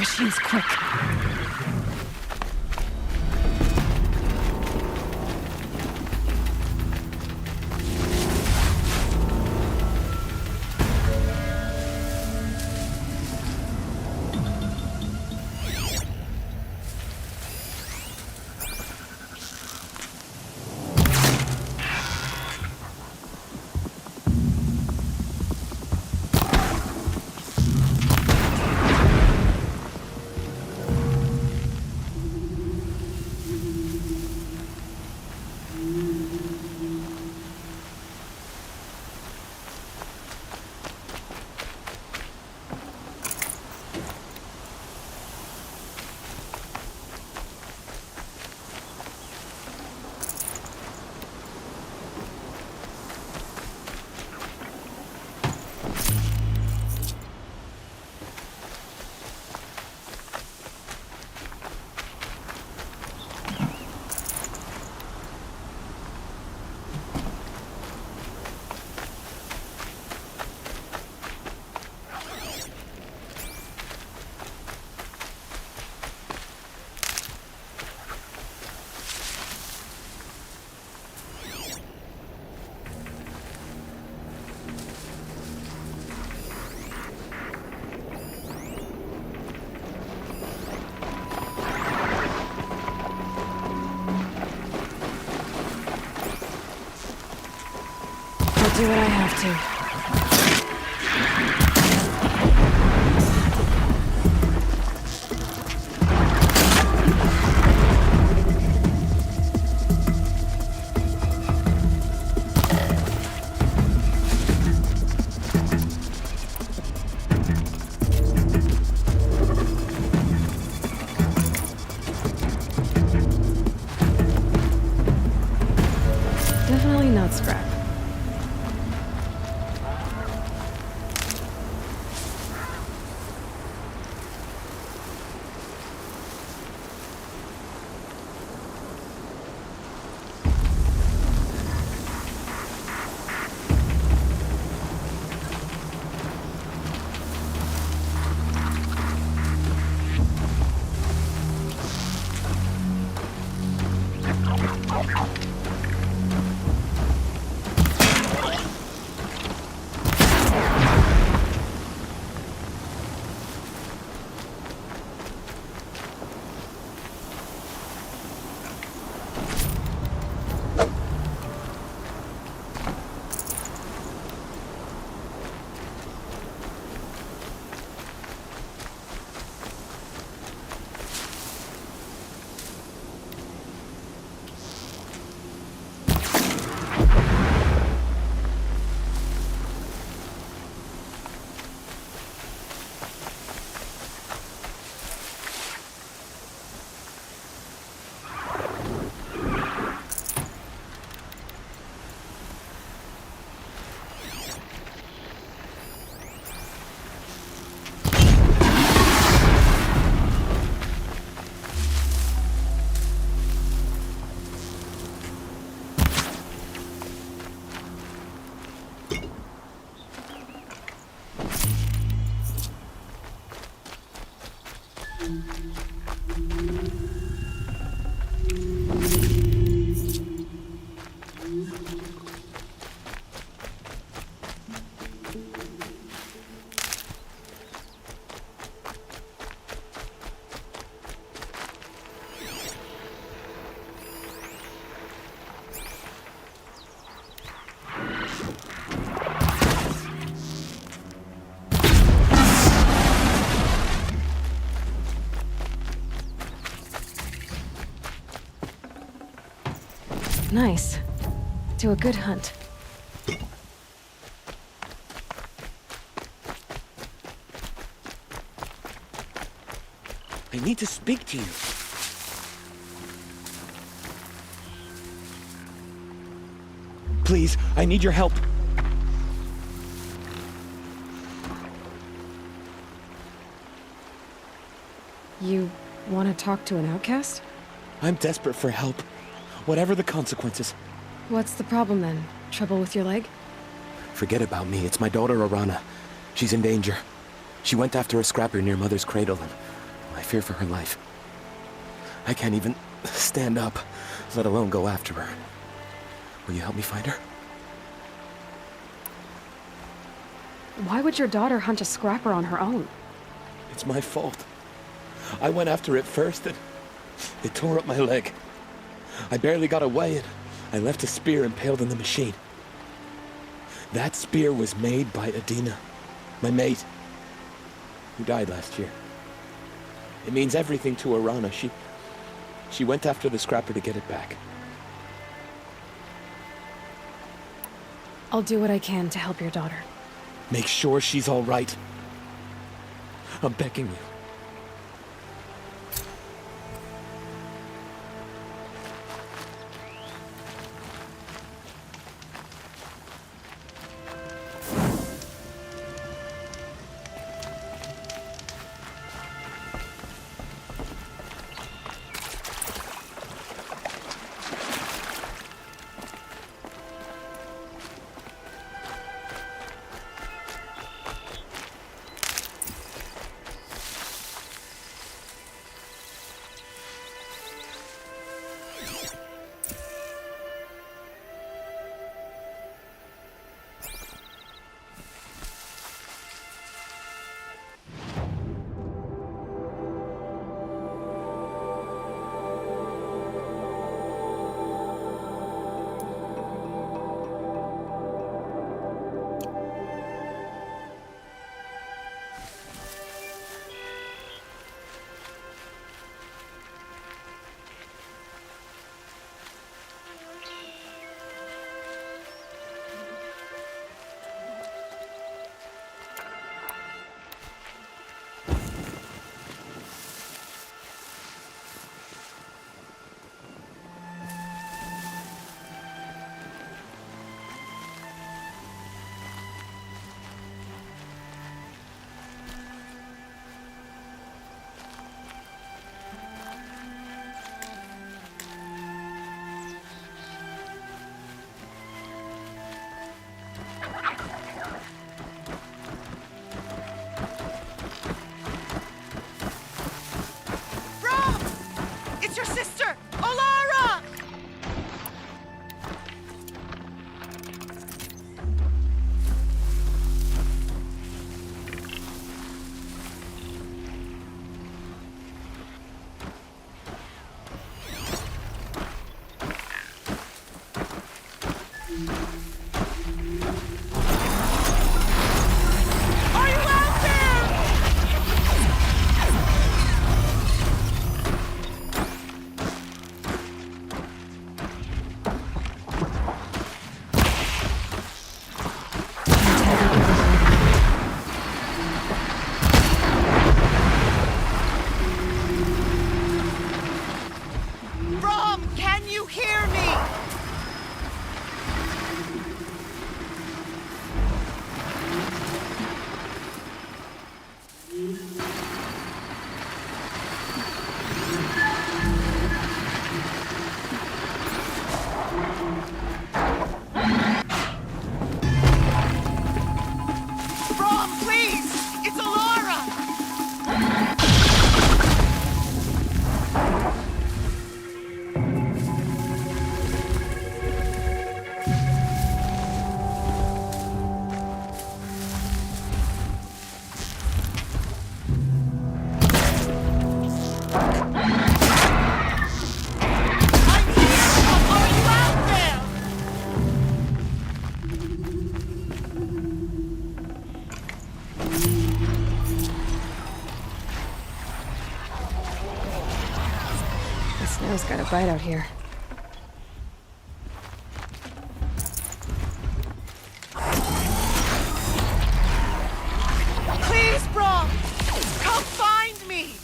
wish he was quick. I'll do what I have to. Definitely not scrap. Nice. Do a good hunt. I need to speak to you. Please, I need your help. You want to talk to an outcast? I'm desperate for help. Whatever the consequences. What's the problem then? Trouble with your leg? Forget about me. It's my daughter, Arana. She's in danger. She went after a scrapper near Mother's cradle, and I fear for her life. I can't even stand up, let alone go after her. Will you help me find her? Why would your daughter hunt a scrapper on her own? It's my fault. I went after it first and it tore up my leg. I barely got away and I left a spear impaled in the machine. That spear was made by Adina, my mate, who died last year. It means everything to Arana. She went after the scrapper to get it back. I'll do what I can to help your daughter. Make sure she's all right. I'm begging you. Snow's got a bite out here. Please, Brom! Come find me!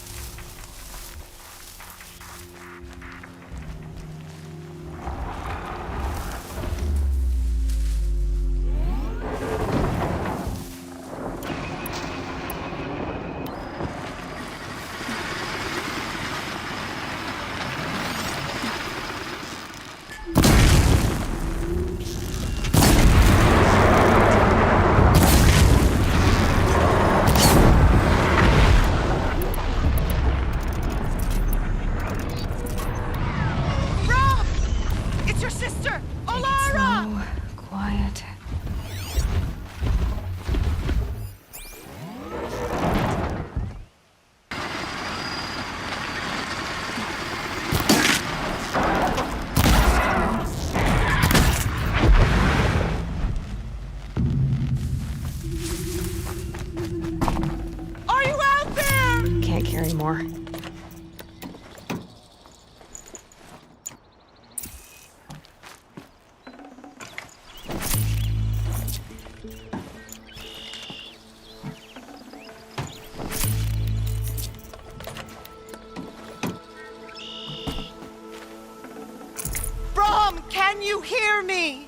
you hear me?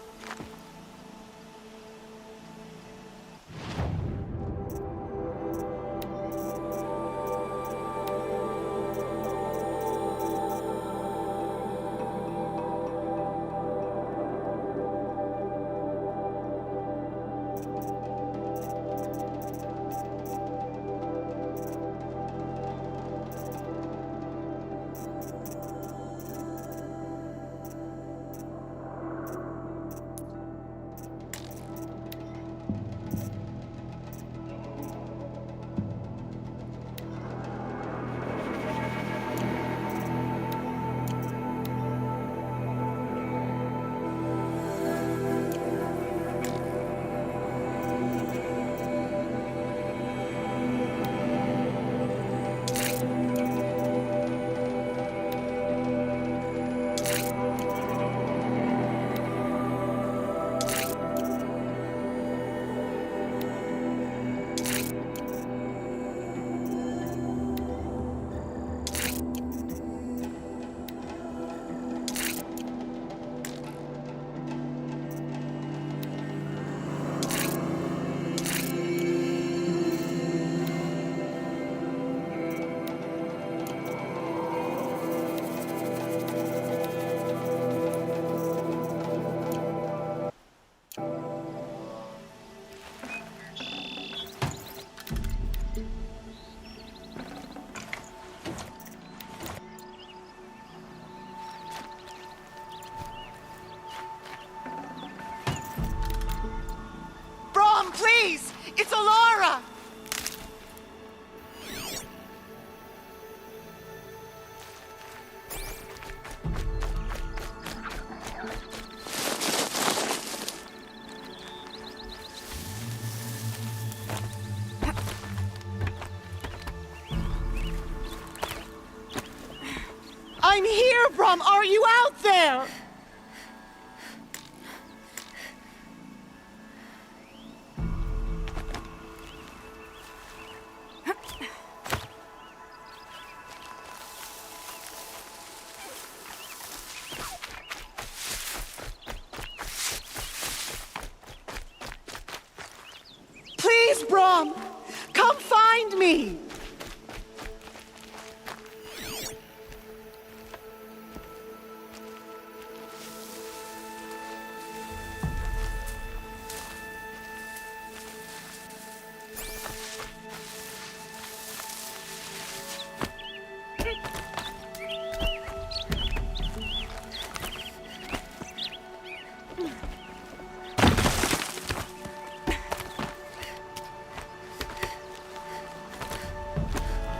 Brom, please! It's Alara! I'm here, Brom! Are you out there? Please, Brom! Come find me!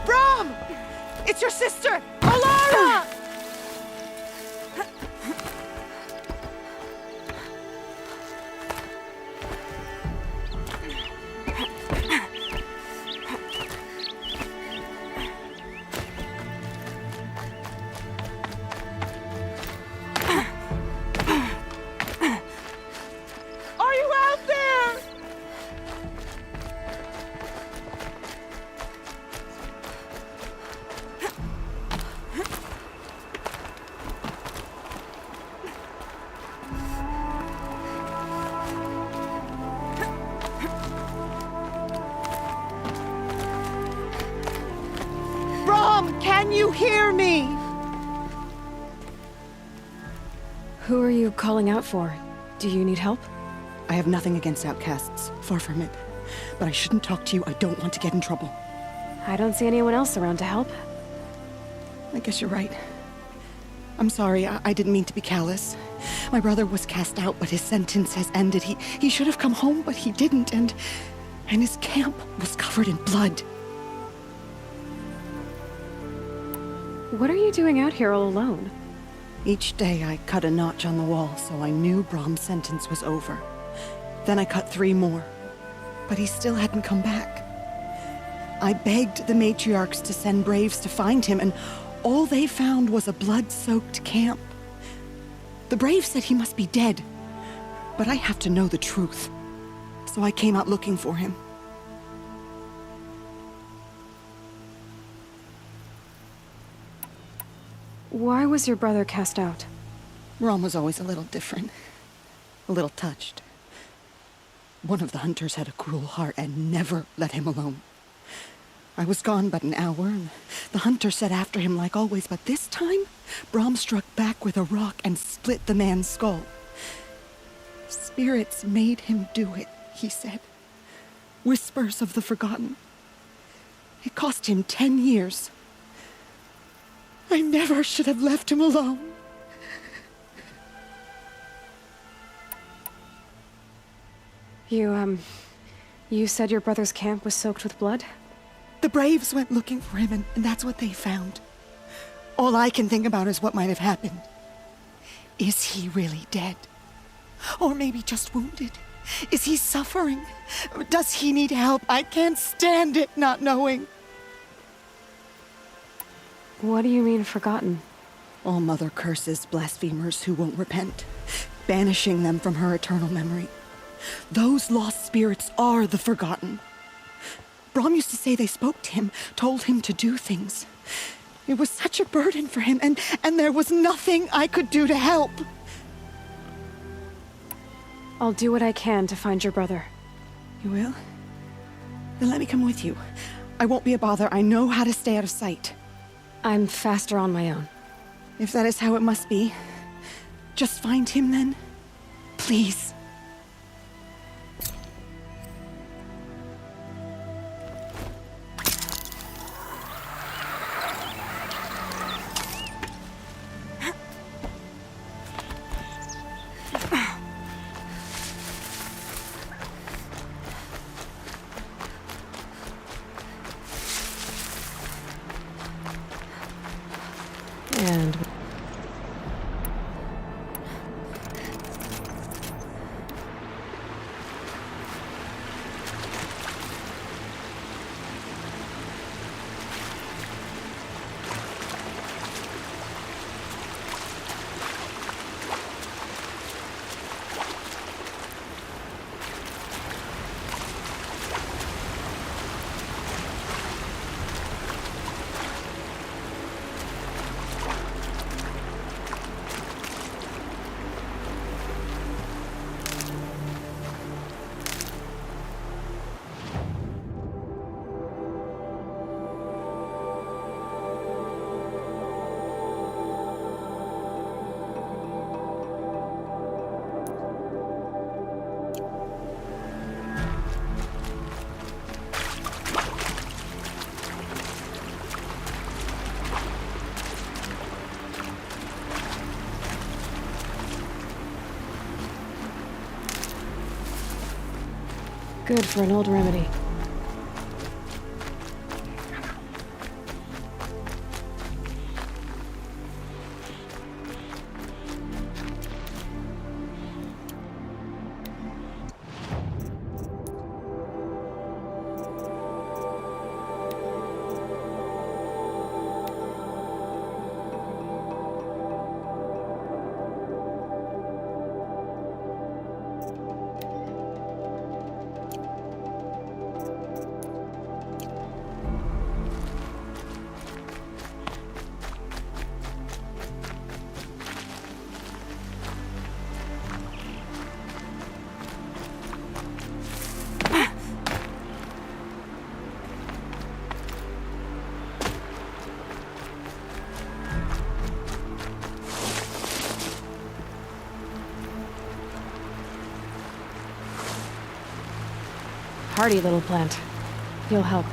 Brom! It's your sister, Alara! Are you out there? Brom, can you hear me? Who are you calling out for? Do you need help? I have nothing against outcasts, far from it. But I shouldn't talk to you. I don't want to get in trouble. I don't see anyone else around to help. I guess you're right. I'm sorry, I didn't mean to be callous. My brother was cast out, but his sentence has ended. He should have come home, but he didn't, and his camp was covered in blood. What are you doing out here all alone? Each day I cut a notch on the wall, so I knew Brom's sentence was over. Then I cut 3 more, but he still hadn't come back. I begged the matriarchs to send braves to find him, and all they found was a blood-soaked camp. The braves said he must be dead, but I have to know the truth. So I came out looking for him. Why was your brother cast out? Brom was always a little different. a little touched. One of the hunters had a cruel heart and never let him alone. I was gone but an hour, and the hunter set after him like always, but this time, Brom struck back with a rock and split the man's skull. Spirits made him do it, he said. Whispers of the forgotten. It cost him 10 years. I never should have left him alone. You said your brother's camp was soaked with blood? The Braves went looking for him, and that's what they found. All I can think about is what might have happened. Is he really dead? Or maybe just wounded? Is he suffering? Does he need help? I can't stand it not knowing. What do you mean, forgotten? All Mother curses blasphemers who won't repent, banishing them from her eternal memory. Those lost spirits are the forgotten. Brom used to say they spoke to him, told him to do things. It was such a burden for him, and there was nothing I could do to help. I'll do what I can to find your brother. You will? Then let me come with you. I won't be a bother. I know how to stay out of sight. I'm faster on my own. If that is how it must be, just find him then. Please. And... good for an old remedy. Hardy little plant. You'll help.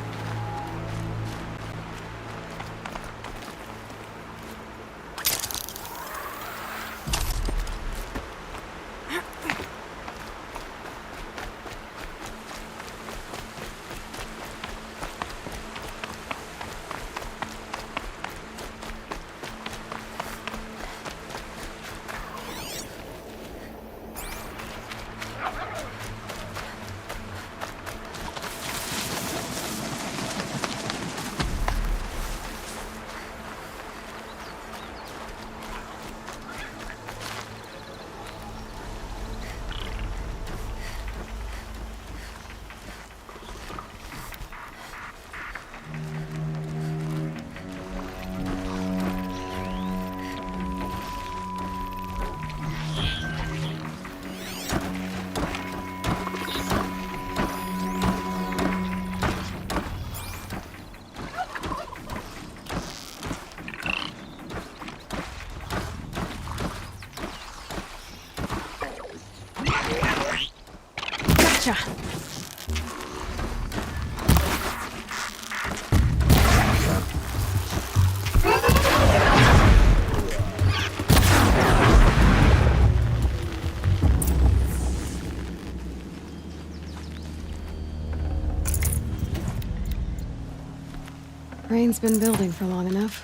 Gotcha. Rain's been building for long enough.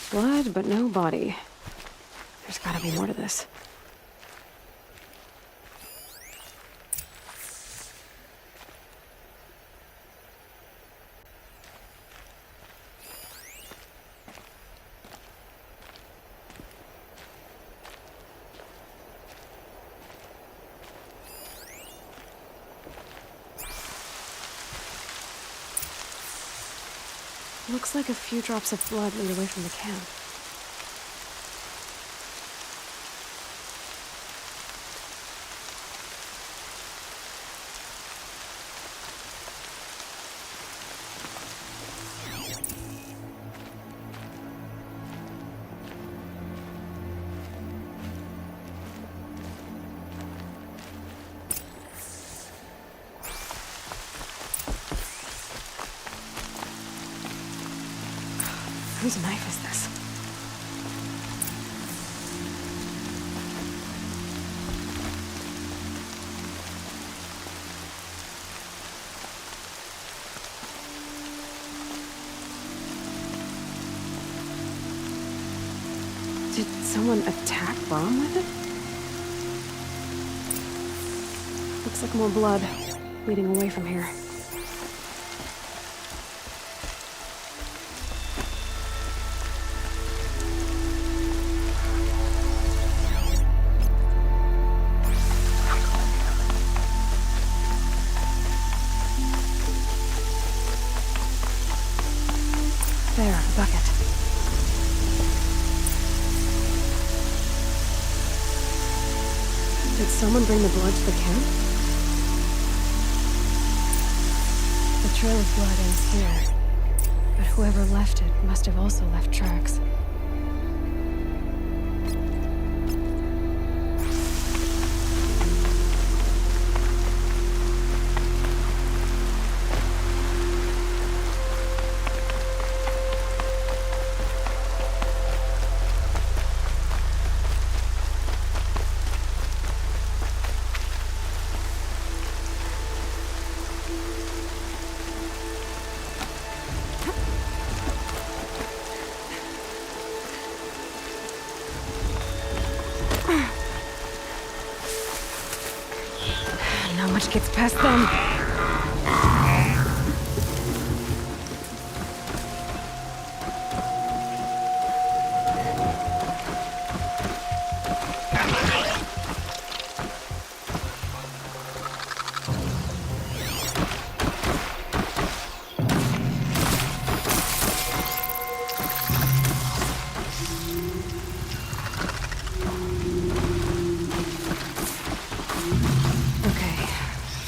Blood, but no body. There's gotta be more to this. Looks like a few drops of blood lead away from the camp. Whose knife is this? Did someone attack Brom with it? Looks like more blood leading away from here. There, a bucket. Did someone bring the blood to the camp? The trail of blood ends here, but whoever left it must have also left tracks. Not much gets past them.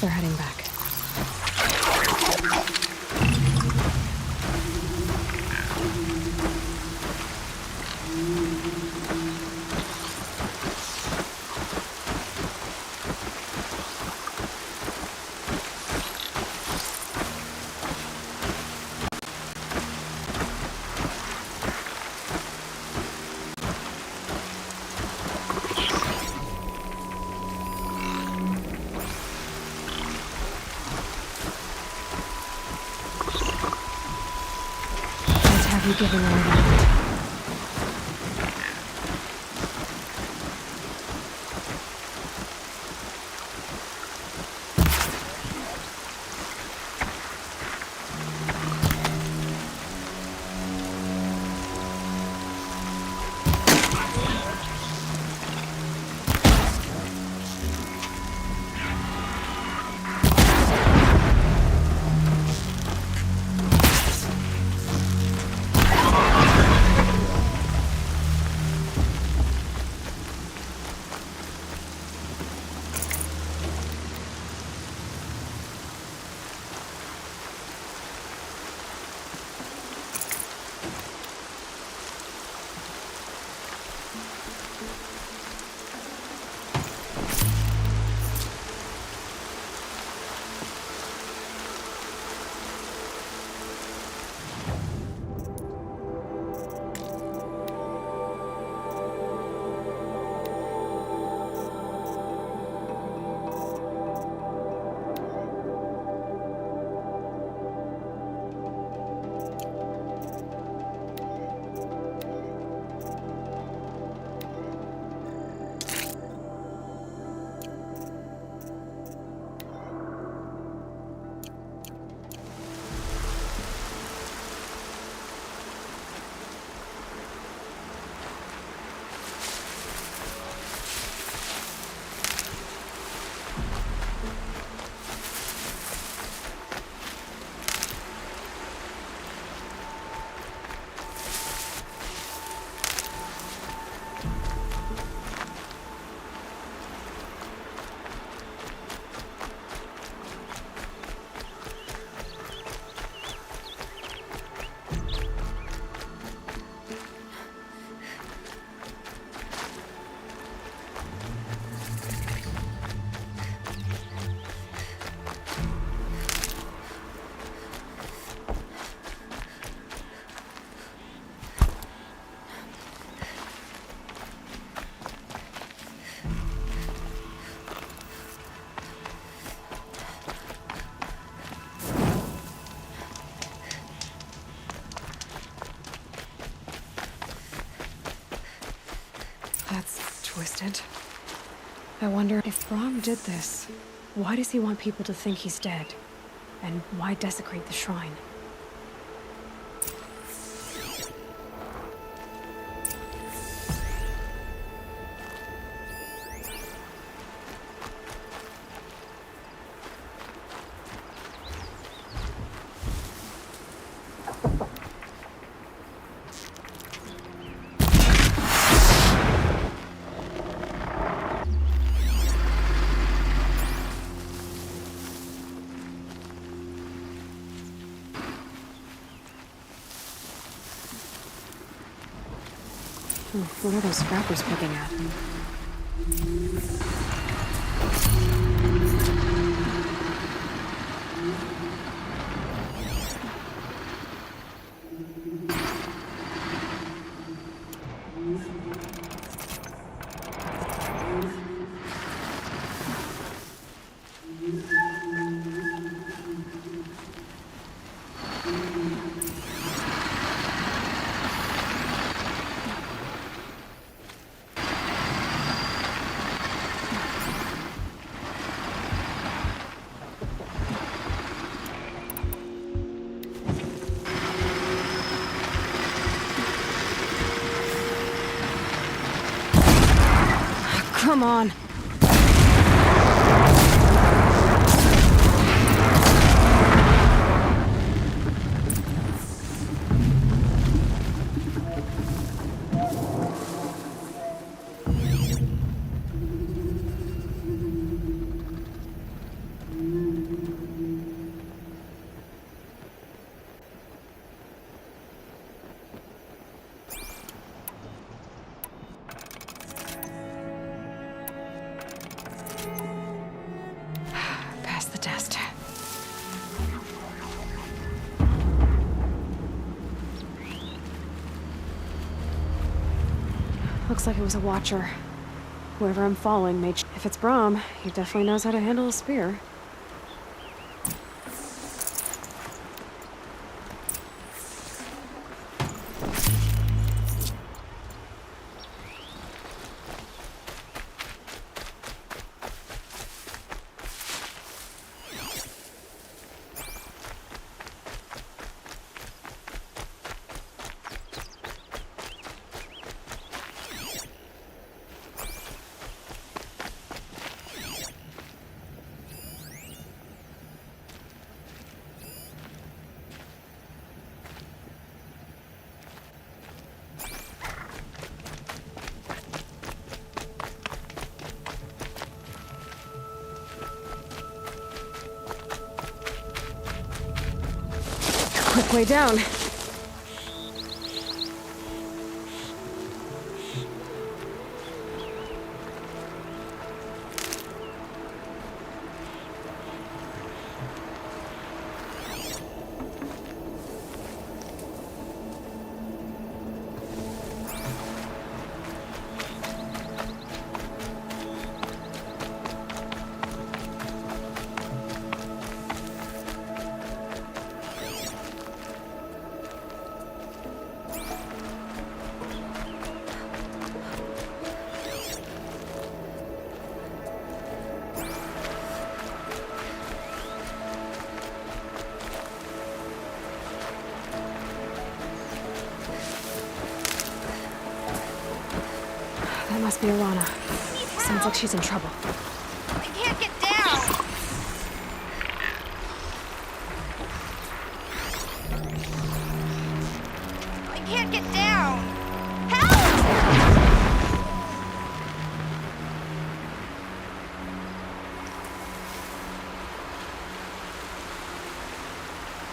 They're heading back. You giving all that? twisted. I wonder if Brahm did this. Why does he want people to think he's dead? And why desecrate the shrine? What are those scrappers picking at? Come on. Pass the test. Looks like it was a watcher. Whoever I'm following made if it's Brahm, he definitely knows how to handle a spear. Quick way down. That must be Alana. Sounds like she's in trouble. I can't get down! I can't get down! Help!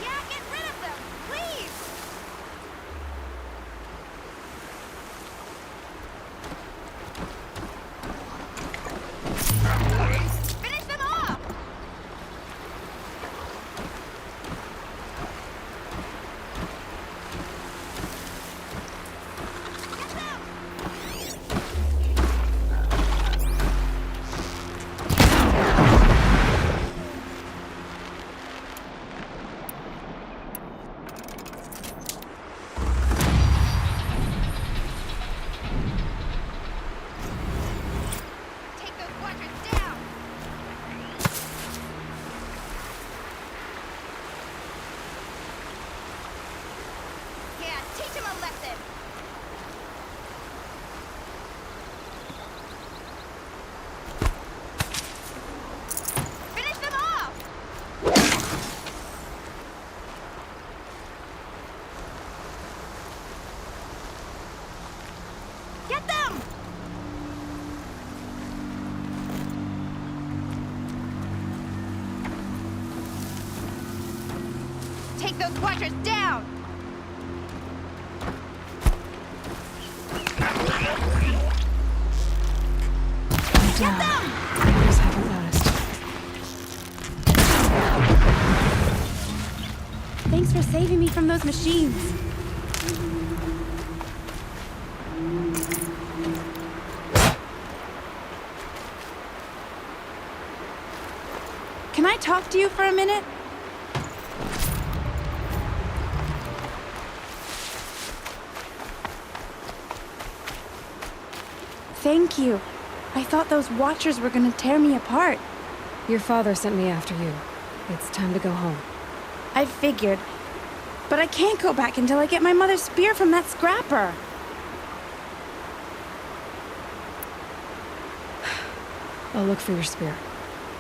Yeah, get rid of them! Please! Finish them off! Get them! lesson. Finish them off! Get them! Take those watchers down! Get them! I just haven't noticed. Thanks for saving me from those machines. Can I talk to you for a minute? Thank you. I thought those watchers were gonna tear me apart. Your father sent me after you. It's time to go home. I figured. But I can't go back until I get my mother's spear from that scrapper. I'll look for your spear.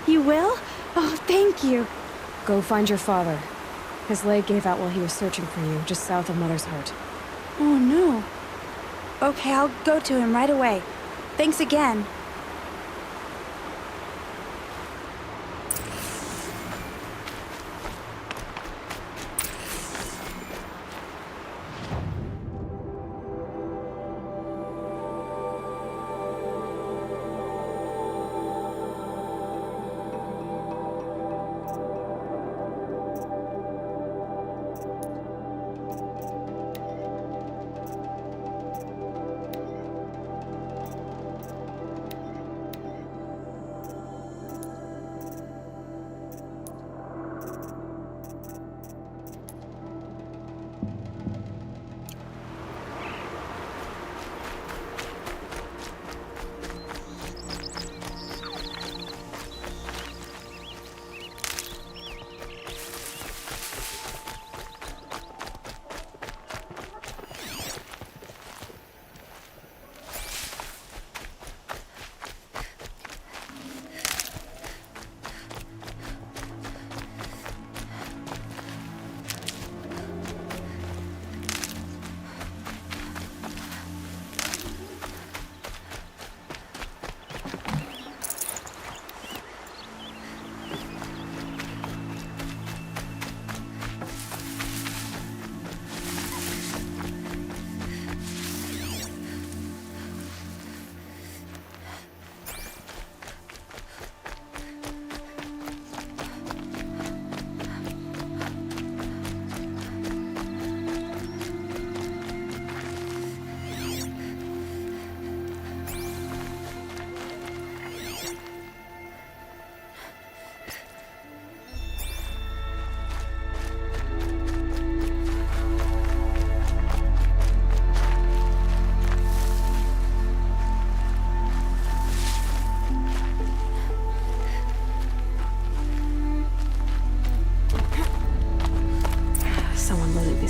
You will? Oh, thank you. Go find your father. His leg gave out while he was searching for you, just south of Mother's Heart. Oh, no. Okay, I'll go to him right away. Thanks again.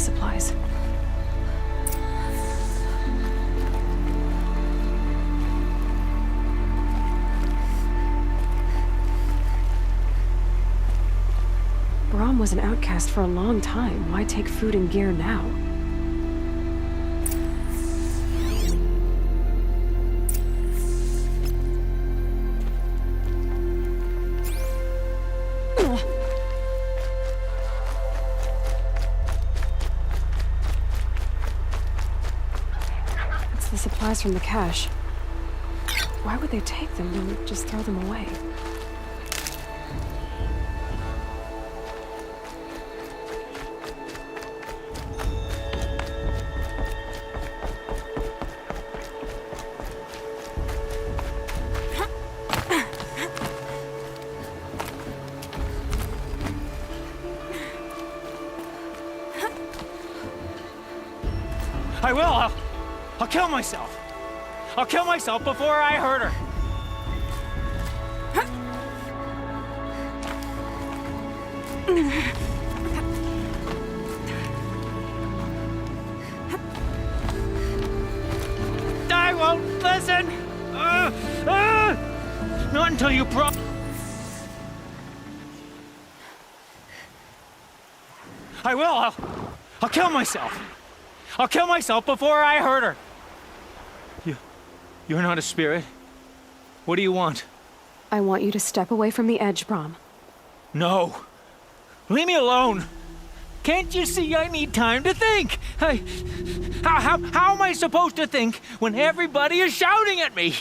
supplies. Brom was an outcast for a long time. Why take food and gear now? It's the supplies from the cache. Why would they take them and just throw them away? I will! I'll kill myself! I'll kill myself before I hurt her! won't listen! Not until you I will! I'll kill myself! I'll kill myself before I hurt her! You're not a spirit. What do you want? I want you to step away from the edge, Brom. No. Leave me alone. Can't you see I need time to think? How am I supposed to think when everybody is shouting at me?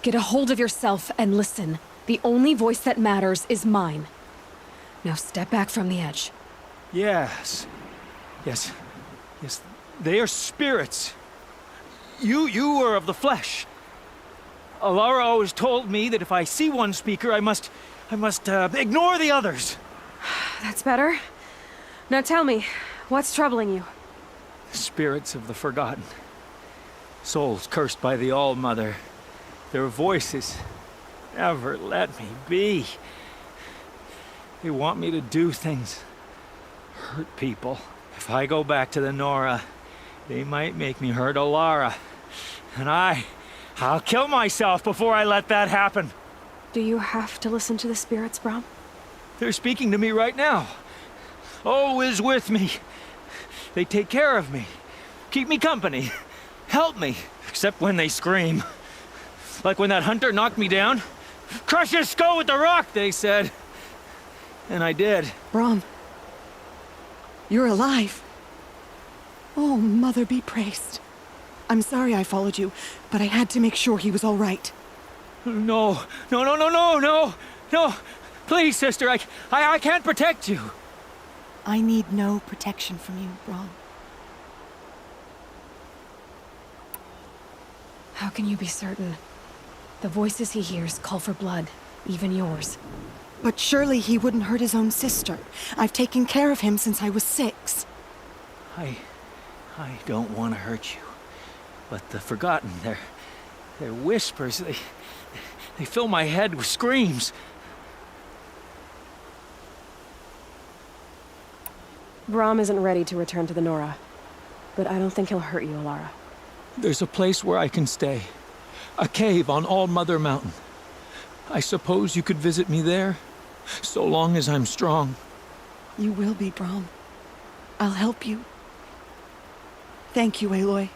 Get a hold of yourself and listen. The only voice that matters is mine. Now step back from the edge. Yes. They are spirits. You are of the flesh. Alara always told me that if I see one speaker, I must ignore the others. That's better. Now tell me, what's troubling you? Spirits of the forgotten. Souls cursed by the All-Mother. Their voices never let me be. They want me to do things, hurt people. If I go back to the Nora, they might make me hurt Alara. And I'll kill myself before I let that happen. Do you have to listen to the spirits, Brom? They're speaking to me right now. Oh is with me. They take care of me, keep me company, help me, except when they scream. Like when that hunter knocked me down. Crush his skull with the rock, they said. And I did. Brom, you're alive. Oh, Mother be praised. I'm sorry I followed you, but I had to make sure he was all right. No. Please, sister, I can't protect you. I need no protection from you, Brom. How can you be certain? The voices he hears call for blood, even yours. But surely he wouldn't hurt his own sister. I've taken care of him since I was 6. I don't want to hurt you. But the Forgotten, their whispers, they fill my head with screams. Brom isn't ready to return to the Nora, but I don't think he'll hurt you, Alara. There's a place where I can stay. A cave on All-Mother Mountain. I suppose you could visit me there, so long as I'm strong. You will be, Brom. I'll help you. Thank you, Aloy.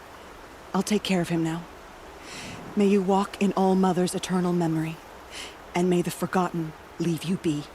I'll take care of him now. May you walk in All-Mother's eternal memory, and may the Forgotten leave you be.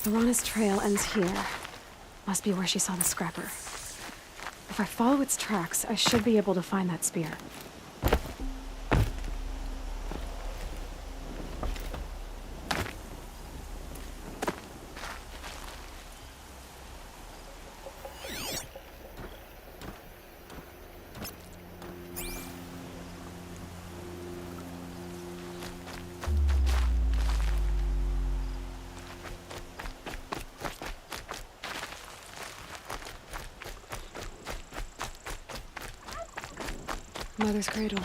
Lorana's trail ends here. Must be where she saw the scrapper. If I follow its tracks, I should be able to find that spear. Mother's cradle.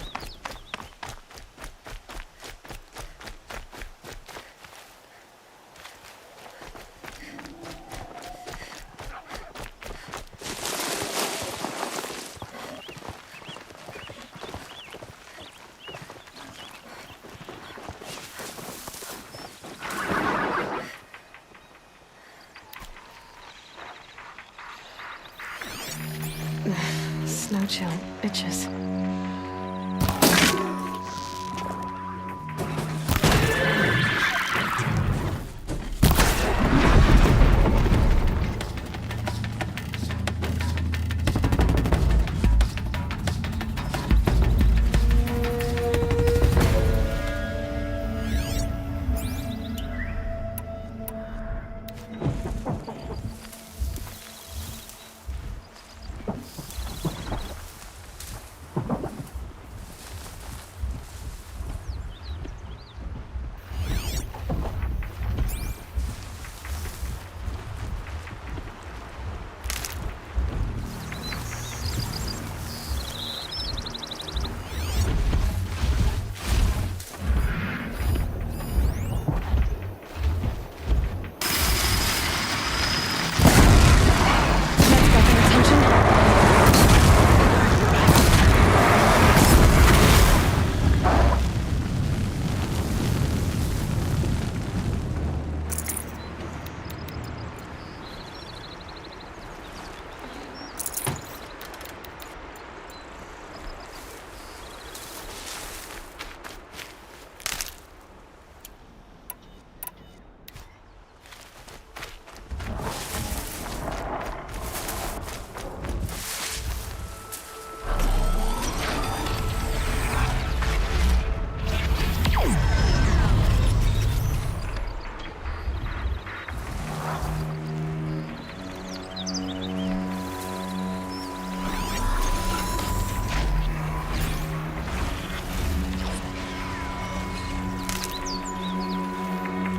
Snow chill itches.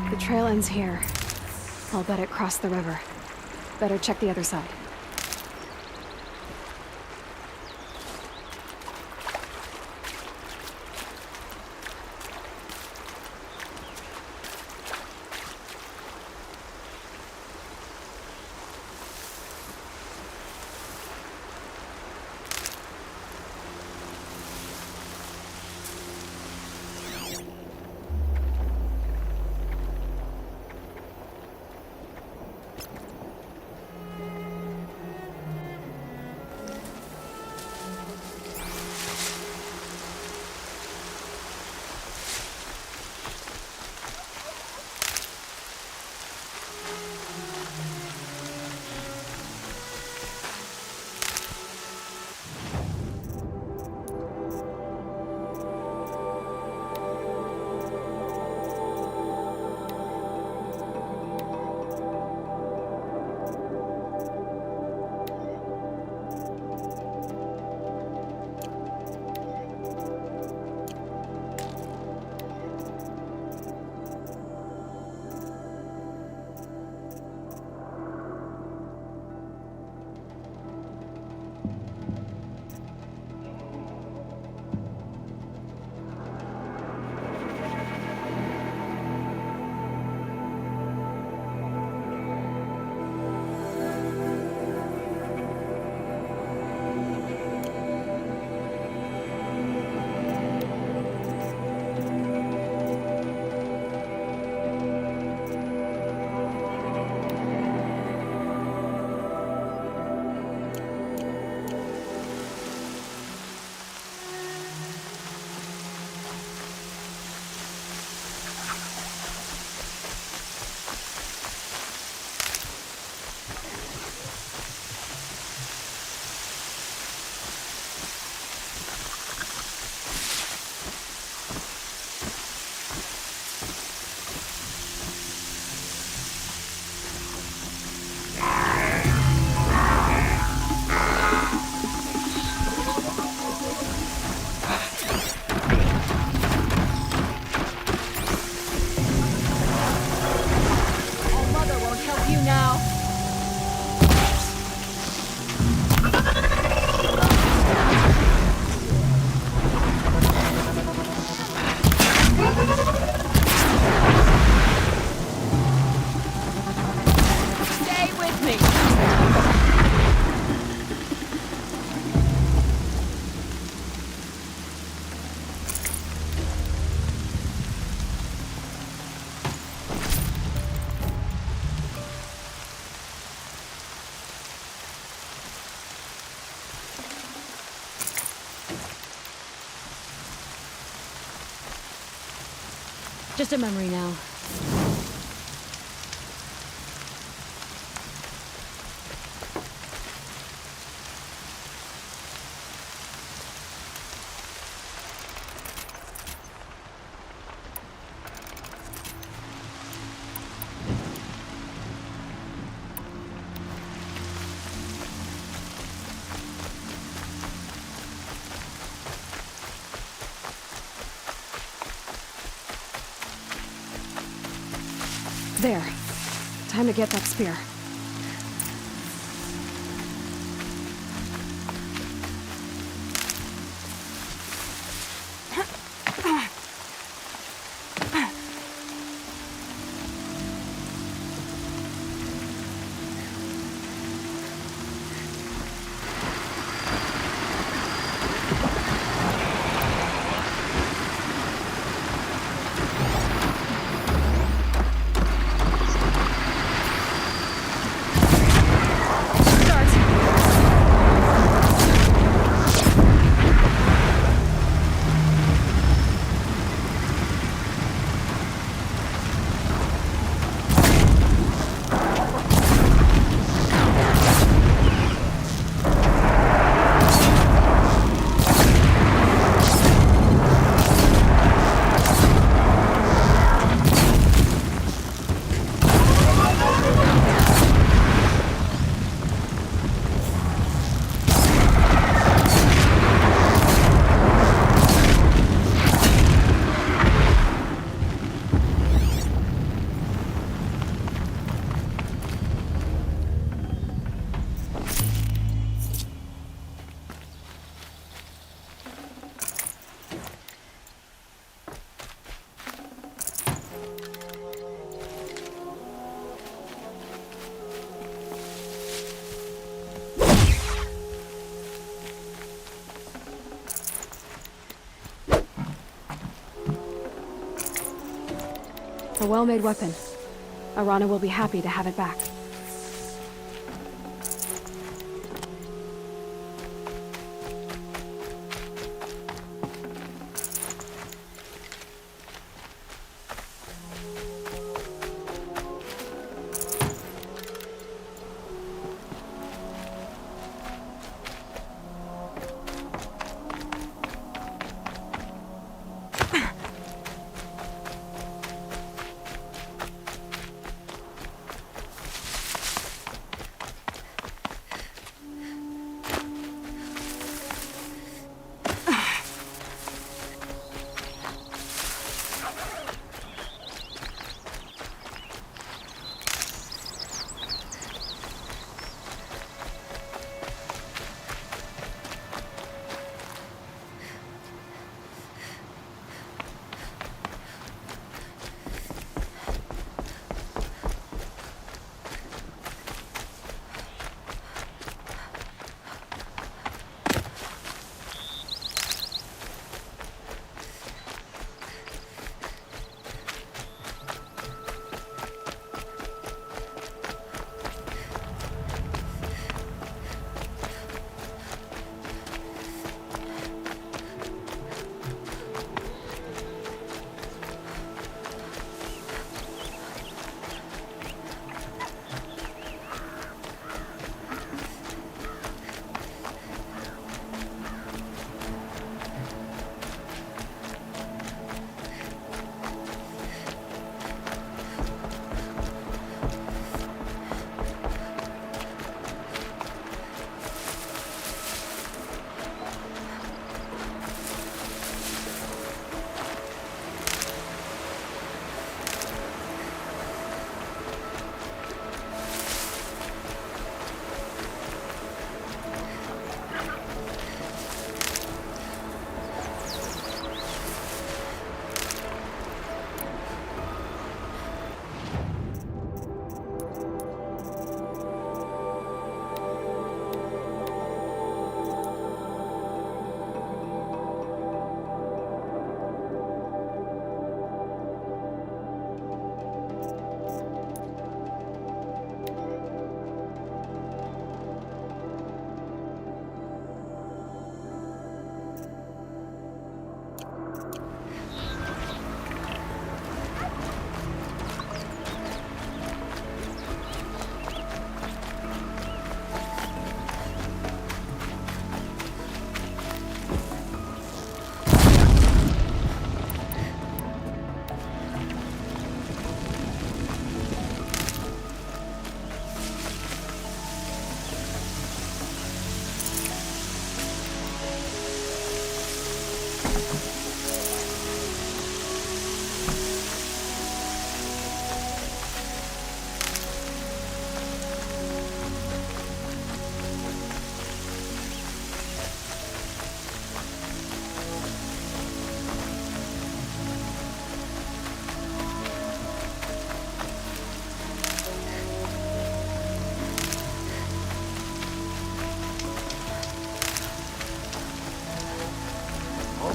The trail ends here. I'll bet it crossed the river. Better check the other side. Just a memory now. There. Time to get that spear. A well-made weapon. Arana will be happy to have it back.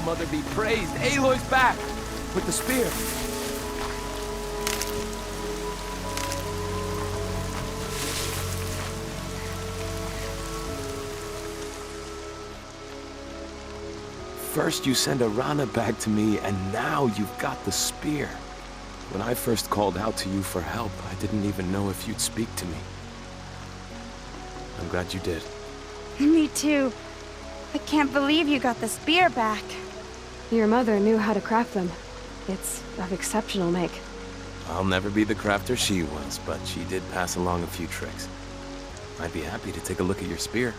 All-Mother be praised. Aloy's back with the spear. First you send Arana back to me, and now you've got the spear. When I first called out to you for help, I didn't even know if you'd speak to me. I'm glad you did. Me too. I can't believe you got the spear back. Your mother knew how to craft them. It's of exceptional make. I'll never be the crafter she was, but she did pass along a few tricks. I'd be happy to take a look at your spear.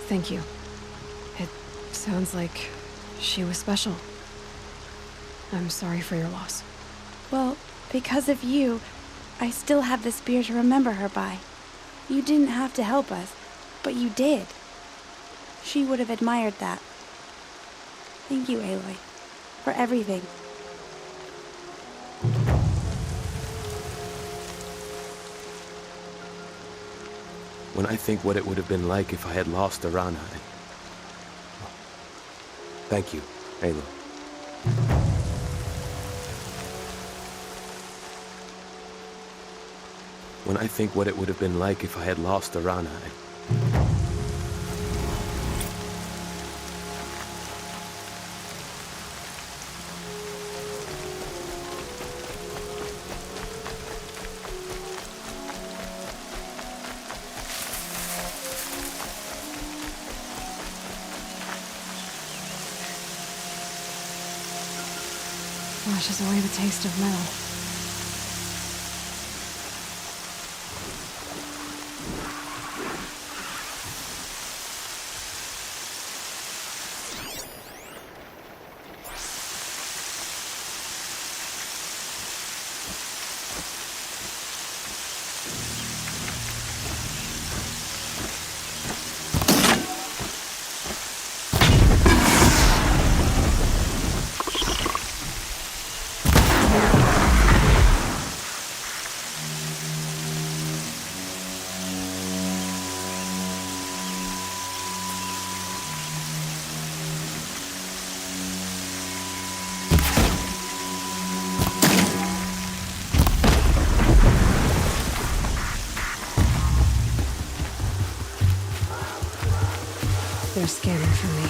Thank you. It sounds like she was special. I'm sorry for your loss. Well, because of you, I still have the spear to remember her by. You didn't have to help us, but you did. She would have admired that. Thank you, Aloy, for everything. When I think what it would have been like if I had lost Arana, thank you, Aloy. When I think what it would have been like if I had lost Arana, Washes away the taste of metal. They're scanning for me.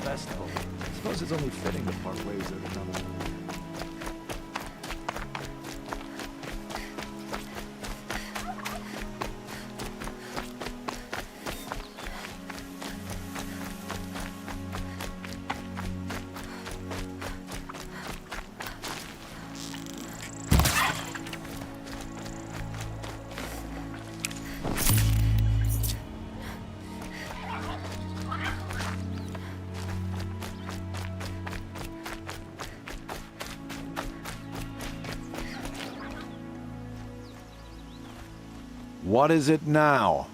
festival. I suppose it's only fitting to part ways at another one. What is it now?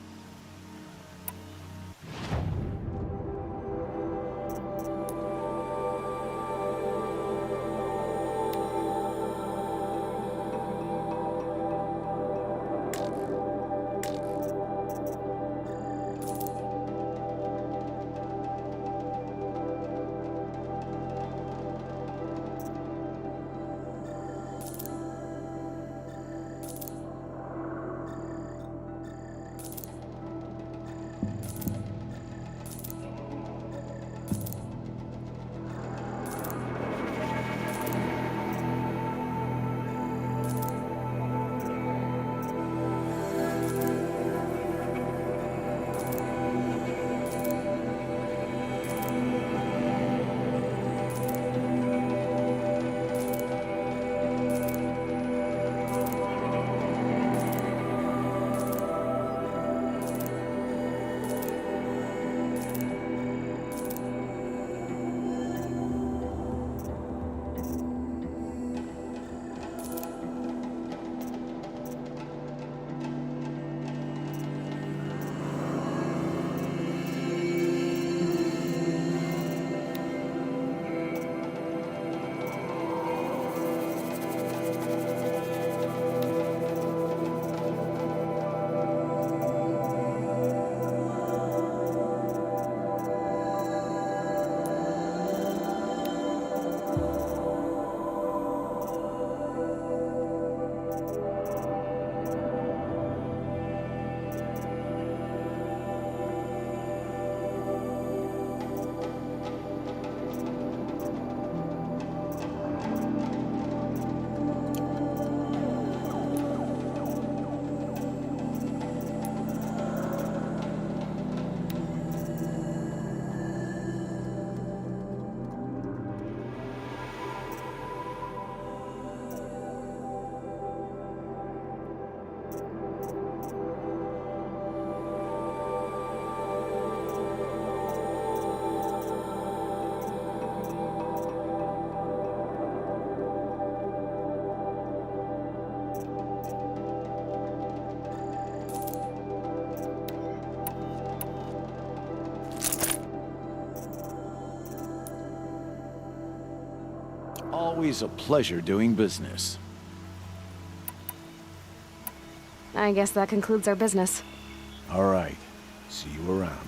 Always a pleasure doing business. I guess that concludes our business. All right. See you around.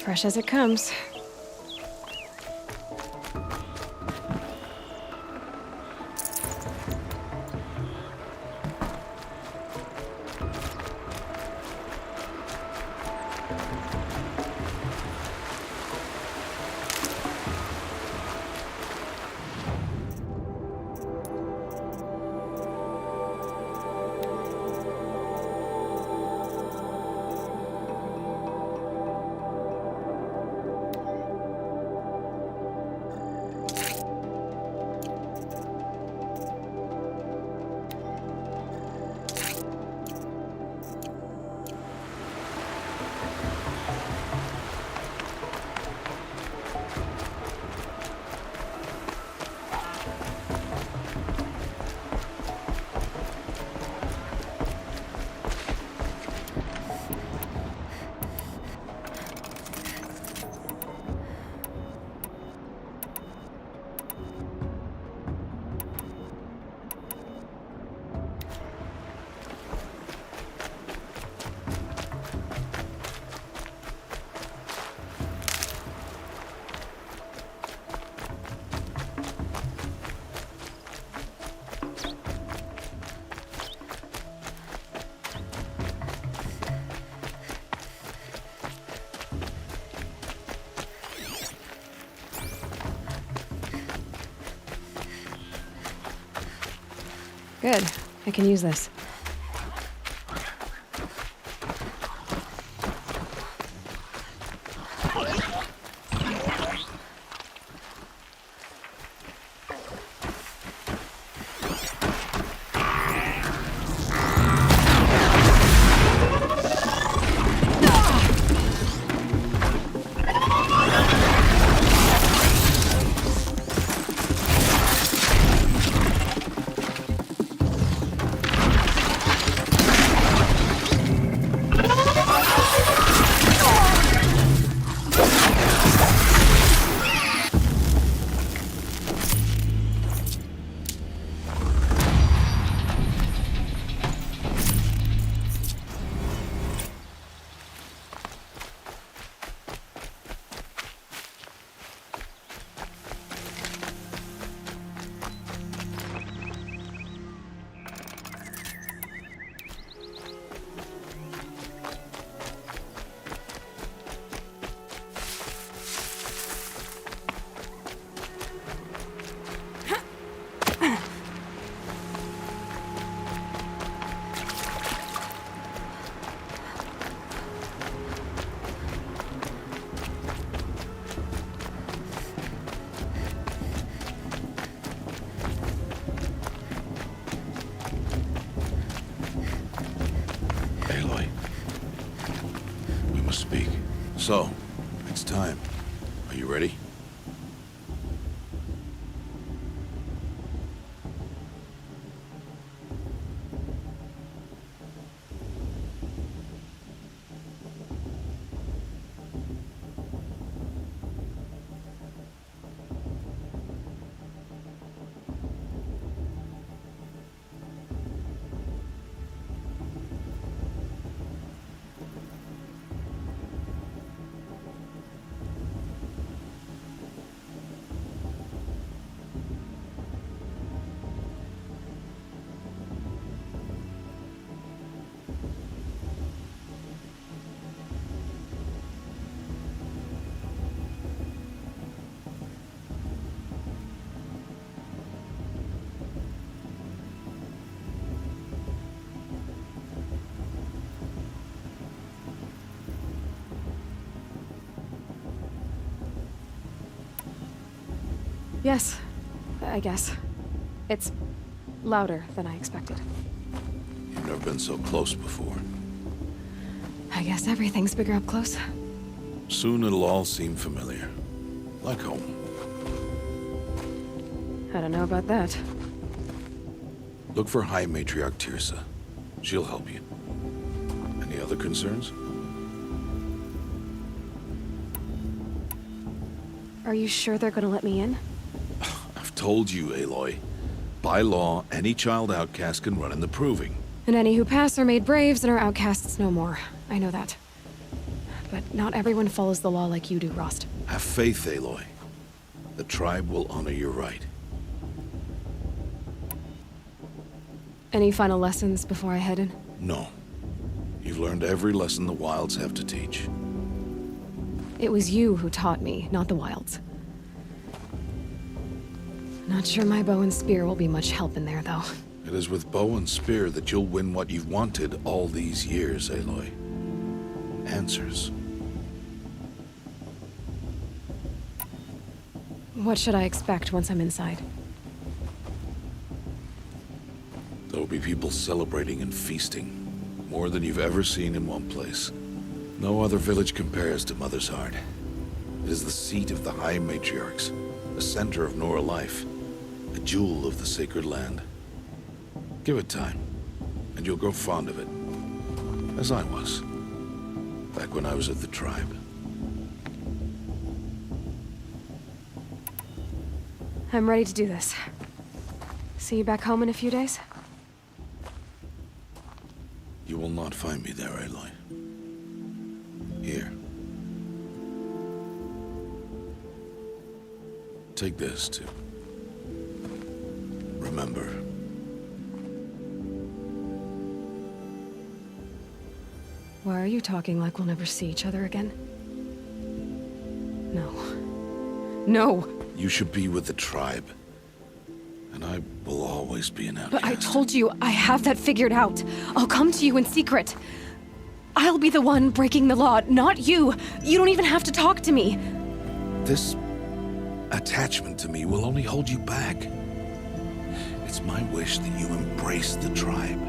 Fresh as it comes. Good. I can use this. So, it's time. Are you ready? Yes, I guess. It's louder than I expected. You've never been so close before. I guess everything's bigger up close. Soon it'll all seem familiar. Like home. I don't know about that. Look for High Matriarch Tirsa. She'll help you. Any other concerns? Are you sure they're gonna let me in? I've told you, Aloy. By law, any child outcast can run in the Proving. And any who pass are made braves and are outcasts no more. I know that. but not everyone follows the law like you do, Rost. Have faith, Aloy. The tribe will honor your right. Any final lessons before I head in? No. You've learned every lesson the Wilds have to teach. It was you who taught me, not the Wilds. Not sure my bow and spear will be much help in there, though. It is with bow and spear that you'll win what you've wanted all these years, Aloy. Answers. What should I expect once I'm inside? There will be people celebrating and feasting. More than you've ever seen in one place. No other village compares to Mother's Heart. It is the seat of the High Matriarchs, the center of Nora life, a jewel of the sacred land. Give it time, and you'll grow fond of it. As I was, back when I was at the tribe. I'm ready to do this. See you back home in a few days? You will not find me there, Aloy. Here. Take this, too. Remember. Why are you talking like we'll never see each other again? No. No! You should be with the tribe. And I will always be an outcast. But I told you, I have that figured out. I'll come to you in secret. I'll be the one breaking the law, not you. You don't even have to talk to me. This attachment to me will only hold you back. It's my wish that you embrace the tribe.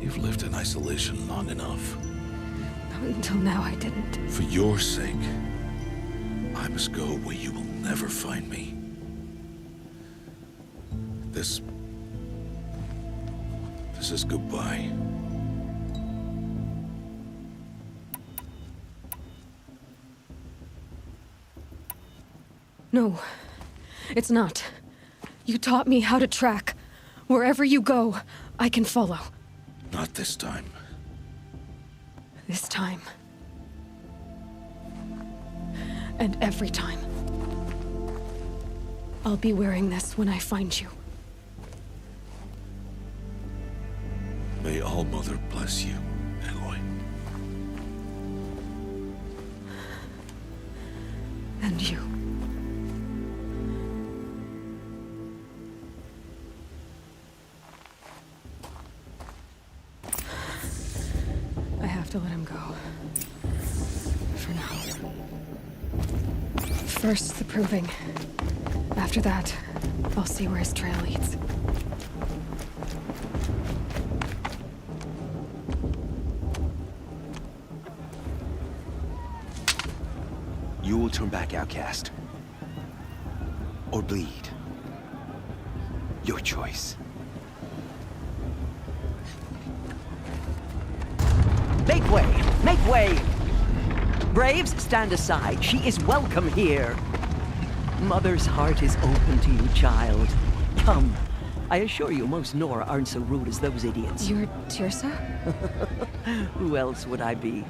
You've lived in isolation long enough. Until now, I didn't. For your sake, I must go where you will never find me. This is goodbye. No, it's not. You taught me how to track. Wherever you go, I can follow. Not this time. This time. And every time. I'll be wearing this when I find you. May All-Mother bless you, Aloy. And you. I have to let him go. For now. First, the proving. After that, I'll see where his trail leads. You will turn back, outcast. Or bleed. Your choice. Make way! Make way! Braves, stand aside. She is welcome here. Mother's heart is open to you, child. Come. I assure you, most Nora aren't so rude as those idiots. You're Teersa? Who else would I be?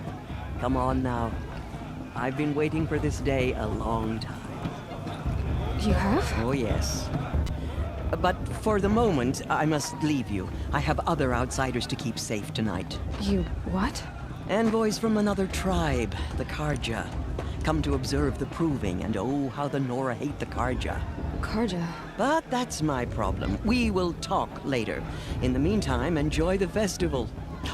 Come on now. I've been waiting for this day a long time. You have? Oh, yes. But for the moment, I must leave you. I have other outsiders to keep safe tonight. You what? Envoys from another tribe, the Carja. Come to observe the proving, and oh, how the Nora hate the Carja. Carja? But that's my problem. We will talk later. In the meantime, enjoy the festival.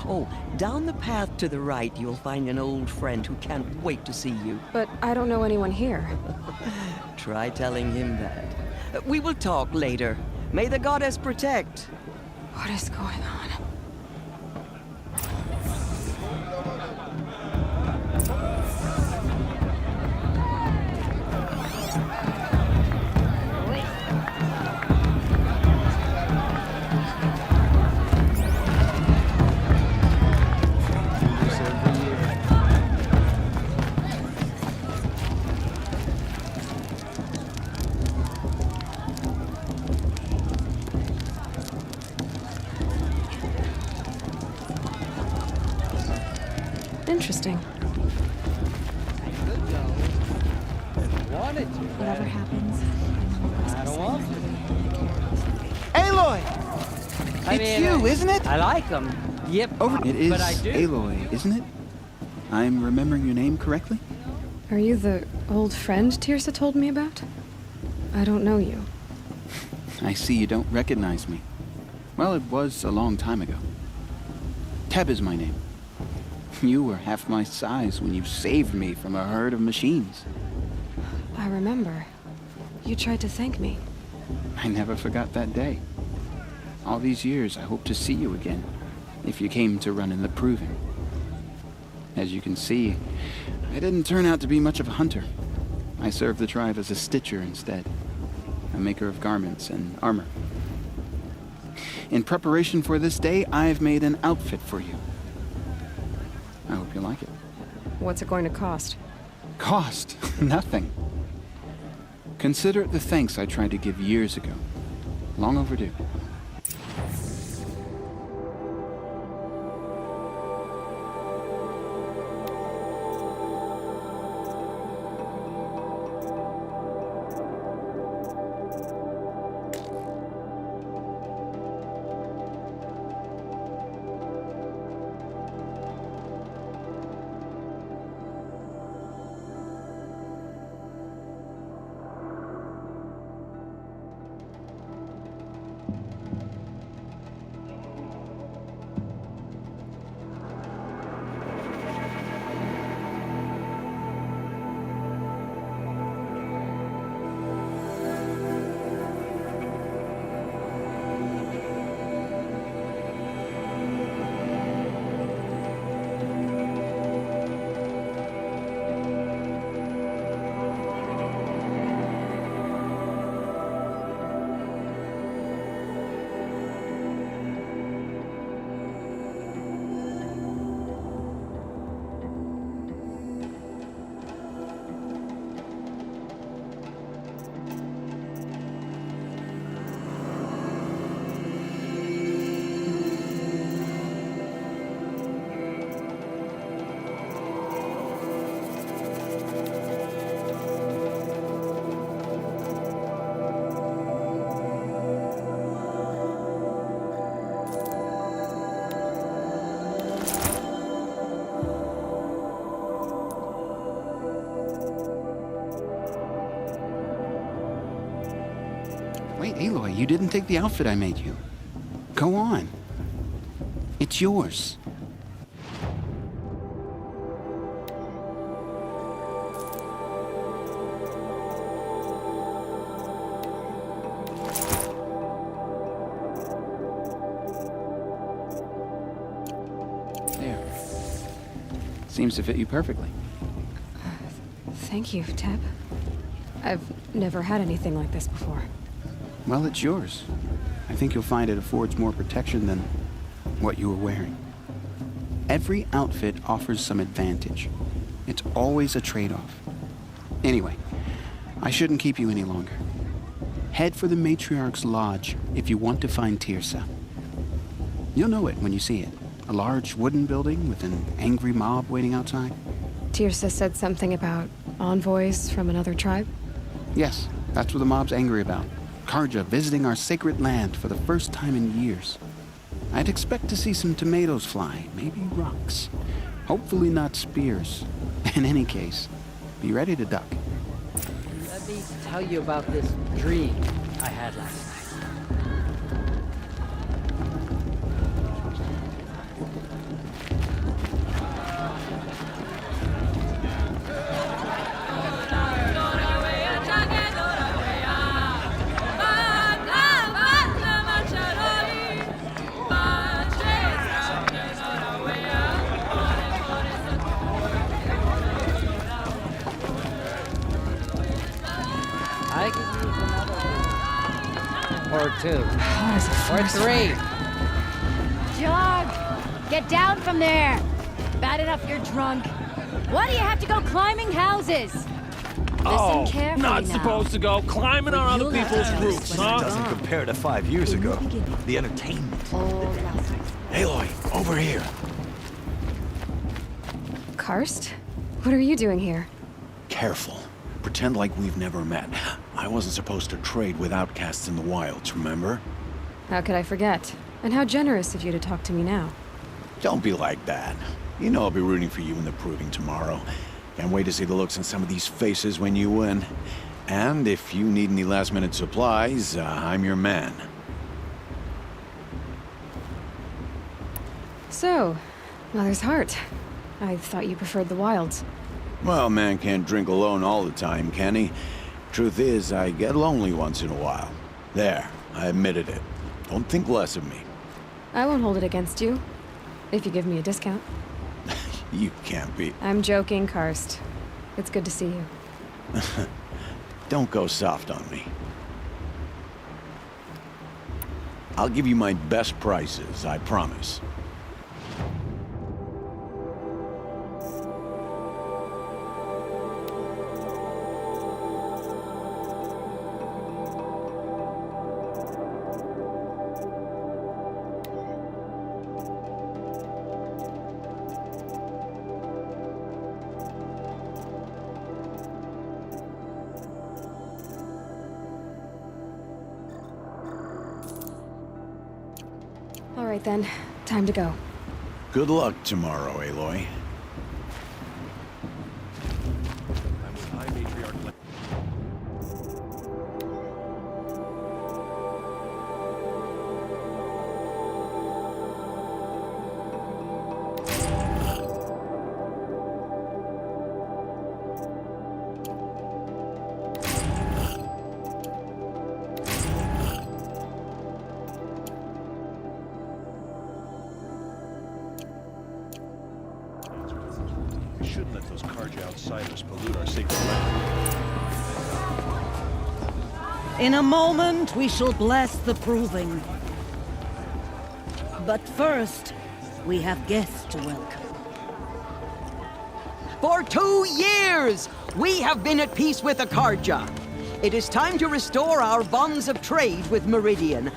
Oh, down the path to the right, you'll find an old friend who can't wait to see you. But I don't know anyone here. Try telling him that. We will talk later. May the goddess protect. What is going on? Interesting. Whatever happens, I don't want to. Aloy! I It's mean, you, isn't it? I like them. Yep. It is but I do. Aloy, isn't it? I'm remembering your name correctly? Are you the old friend Tirsa told me about? I don't know you. I see you don't recognize me. Well, it was a long time ago. Teb is my name. You were half my size when you saved me from a herd of machines. I remember. You tried to thank me. I never forgot that day. All these years, I hope to see you again, if you came to run in the Proving. As you can see, I didn't turn out to be much of a hunter. I served the tribe as a stitcher instead, a maker of garments and armor. In preparation for this day, I've made an outfit for you. I hope you like it. What's it going to cost? Cost? Nothing. Consider it the thanks I tried to give years ago. Long overdue. Wait, Aloy, you didn't take the outfit I made you. Go on. It's yours. There. Seems to fit you perfectly. Thank you, Teb. I've never had anything like this before. Well, it's yours. I think you'll find it affords more protection than what you were wearing. Every outfit offers some advantage. It's always a trade-off. Anyway, I shouldn't keep you any longer. Head for the Matriarch's Lodge if you want to find Tirsa. You'll know it when you see it. A large wooden building with an angry mob waiting outside. Tirsa said something about envoys from another tribe? Yes, that's what the mob's angry about. Karja visiting our sacred land for the first time in years. I'd expect to see some tomatoes fly, maybe rocks. Hopefully not spears. In any case, be ready to duck. Let me tell you about this dream I had last night. I could use another or two. Or three. Jog! Get down from there! Bad enough you're drunk. Why do you have to go climbing houses? Listen carefully not now. supposed to go climbing on other people's roofs, huh? Doesn't compare to 5 years ago. The entertainment. Aloy, over here. Karst? What are you doing here? Careful. Pretend like we've never met. I wasn't supposed to trade with outcasts in the wilds, remember? How could I forget? And how generous of you to talk to me now. Don't be like that. You know I'll be rooting for you in the proving tomorrow. Can't wait to see the looks on some of these faces when you win. And if you need any last-minute supplies, I'm your man. So, Mother's Heart. I thought you preferred the wilds. Well, man can't drink alone all the time, can he? Truth is, I get lonely once in a while. There, I admitted it. Don't think less of me. I won't hold it against you, if you give me a discount. You can't be. I'm joking, Karst. It's good to see you. Don't go soft on me. I'll give you my best prices, I promise. All right then, time to go. Good luck tomorrow, Aloy. Shouldn't let those Carja outsiders pollute our sacred land. In a moment, we shall bless the proving. But first, we have guests to welcome. For 2 years, we have been at peace with the Carja. It is time to restore our bonds of trade with Meridian.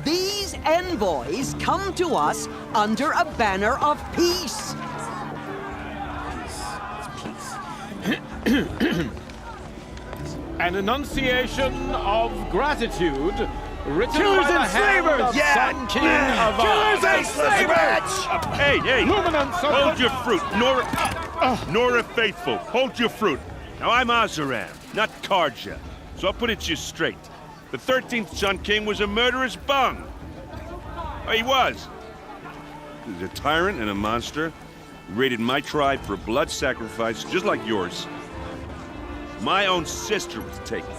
These envoys come to us under a banner of peace. An enunciation of gratitude written Killers by the and hand slavers! of Yeah! Sun King Avad. Killers and slavers! Hey, hey! Luminance of Hold the- your fruit, Nora Faithful. Hold your fruit. Now I'm Azaran, not Carja, so I'll put it to you straight. The 13th Sun King was a murderous bung. Oh, he was. He was a tyrant and a monster. He raided my tribe for a blood sacrifice, just like yours. My own sister was taken.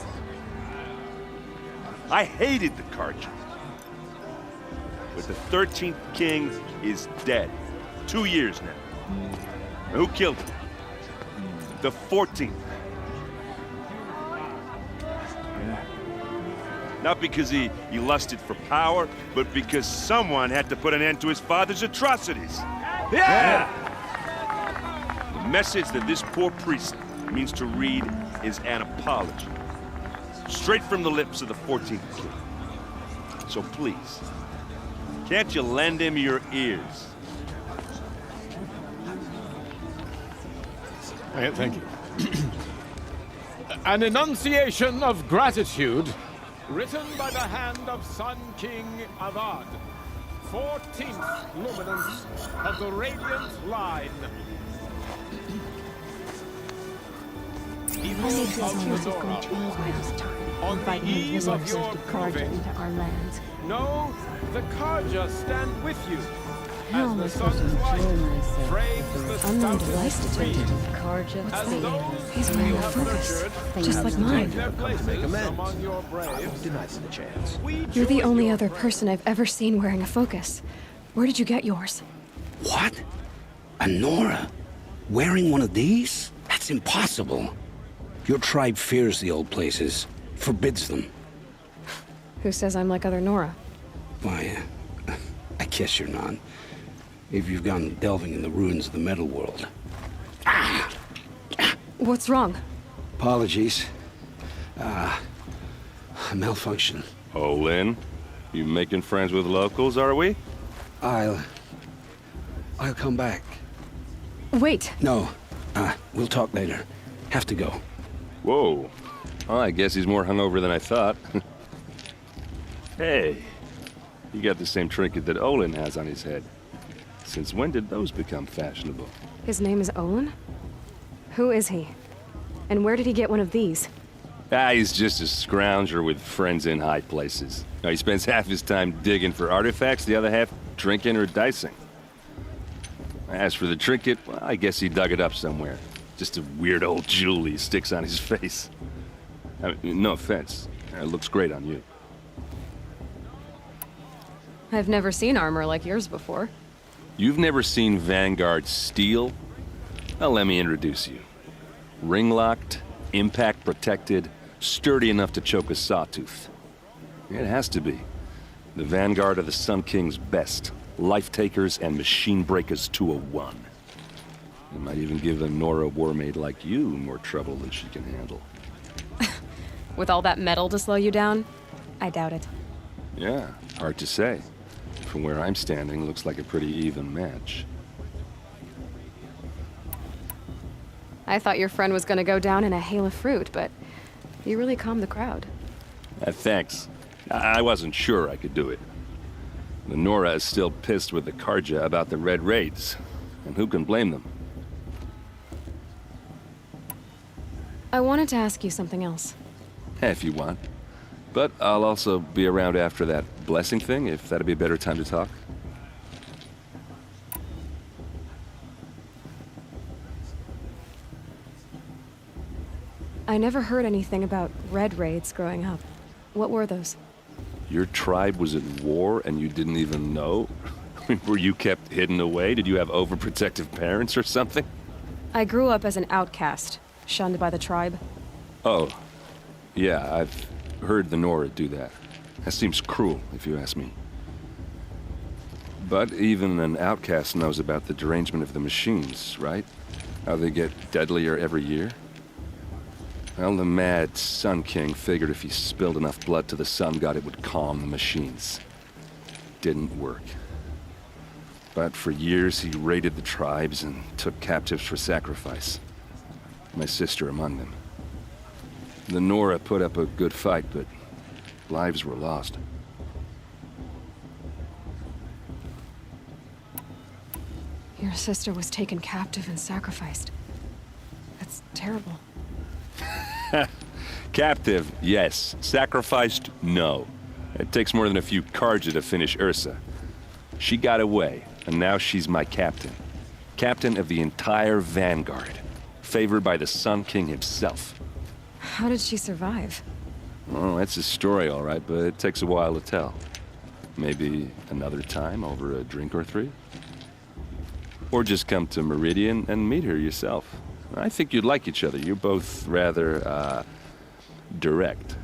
I hated the Carja. But the 13th king is dead. 2 years now. Now, who killed him? The 14th. Not because he lusted for power, but because someone had to put an end to his father's atrocities. Yeah! The message that this poor priest means to read is an apology. Straight from the lips of the 14th king. So please, can't you lend him your ears? Thank you. An enunciation of gratitude written by the hand of Sun King Avad, 14th luminance of the Radiant Line. On the eve of your proving, into our lands. know the Carja stand with you. How am I supposed to enjoy myself? Frames the Unknown stoutest device creed. detected. Carja As faith. those He's who wearing you a have focus, nurtured just like mine. take their places among your braves. Denies the chance. We You're the join only your other ranks. person I've ever seen wearing a focus. Where did you get yours? What? A Nora? Wearing one of these? That's impossible. Your tribe fears the old places, forbids them. Who says I'm like other Nora? Why, I guess you're not. If you've gone delving in the ruins of the metal world. What's wrong? Apologies. A malfunction. Oh, Lynn, you making friends with locals, are we? I'll come back. Wait. No, we'll talk later. Have to go. Whoa. Well, I guess he's more hungover than I thought. Hey, you got the same trinket that Olin has on his head. Since when did those become fashionable? His name is Olin? Who is he? And where did he get one of these? He's just a scrounger with friends in high places. Now, he spends half his time digging for artifacts, the other half drinking or dicing. As for the trinket, well, I guess he dug it up somewhere. Just a weird old jewel he sticks on his face. I mean, no offense. It looks great on you. I've never seen armor like yours before. You've never seen Vanguard steel? Well, let me introduce you. Ring-locked, impact-protected, sturdy enough to choke a sawtooth. It has to be. The Vanguard of the Sun King's best. Life-takers and machine breakers to a one. It might even give a Nora warmaid like you more trouble than she can handle. With all that metal to slow you down? I doubt it. Yeah, hard to say. From where I'm standing, looks like a pretty even match. I thought your friend was gonna go down in a hail of fruit, but you really calmed the crowd. Thanks. I wasn't sure I could do it. The Nora is still pissed with the Carja about the Red Raids, and who can blame them? I wanted to ask you something else. If you want. But I'll also be around after that blessing thing, if that'd be a better time to talk. I never heard anything about Red Raids growing up. What were those? Your tribe was at war and you didn't even know? Were you kept hidden away? Did you have overprotective parents or something? I grew up as an outcast, shunned by the tribe. Oh. Yeah, I've heard the Nora do that. That seems cruel, if you ask me. But even an outcast knows about the derangement of the machines, right? How they get deadlier every year? Well, the mad Sun King figured if he spilled enough blood to the Sun God, it would calm the machines. Didn't work. But for years, he raided the tribes and took captives for sacrifice. My sister among them. The Nora put up a good fight, but lives were lost. Your sister was taken captive and sacrificed. That's terrible. Captive, yes. Sacrificed, no. It takes more than a few Carja to finish Ursa. She got away, and now she's my captain. Captain of the entire Vanguard. Favored by the Sun King himself. How did she survive? Well, that's a story, all right, but it takes a while to tell. Maybe another time over a drink or three? Or just come to Meridian and meet her yourself. I think you'd like each other. You're both rather, direct.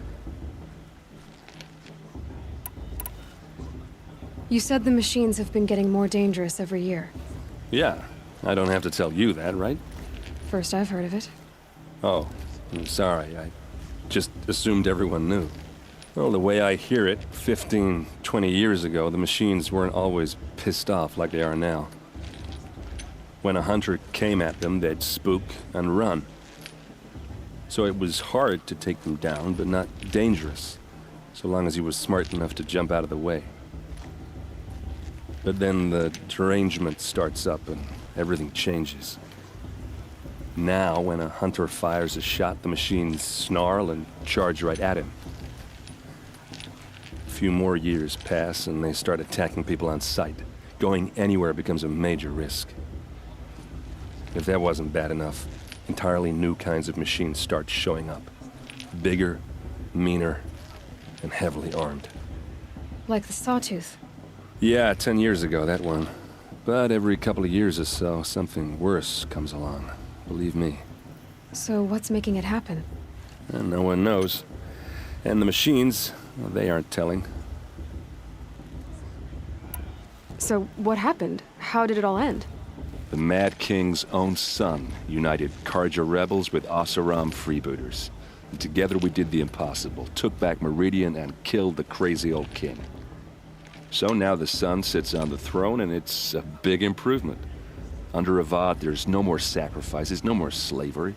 You said the machines have been getting more dangerous every year. Yeah, I don't have to tell you that, right? First I've heard of it. Oh, I'm sorry. I just assumed everyone knew. Well, the way I hear it, 15, 20 years ago, the machines weren't always pissed off like they are now. When a hunter came at them, they'd spook and run. So it was hard to take them down, but not dangerous, so long as he was smart enough to jump out of the way. But then the derangement starts up and everything changes. Now, when a hunter fires a shot, the machines snarl and charge right at him. A few more years pass and they start attacking people on sight. Going anywhere becomes a major risk. If that wasn't bad enough, entirely new kinds of machines start showing up. Bigger, meaner, and heavily armed. Like the Sawtooth. Yeah, 10 years ago, that one. But every couple of years or so, something worse comes along. Believe me. So what's making it happen? And no one knows. And the machines, well, they aren't telling. So what happened? How did it all end? The Mad King's own son united Carja rebels with Oseram freebooters. And together we did the impossible, took back Meridian and killed the crazy old king. So now the son sits on the throne and it's a big improvement. Under Avad, there's no more sacrifices, no more slavery.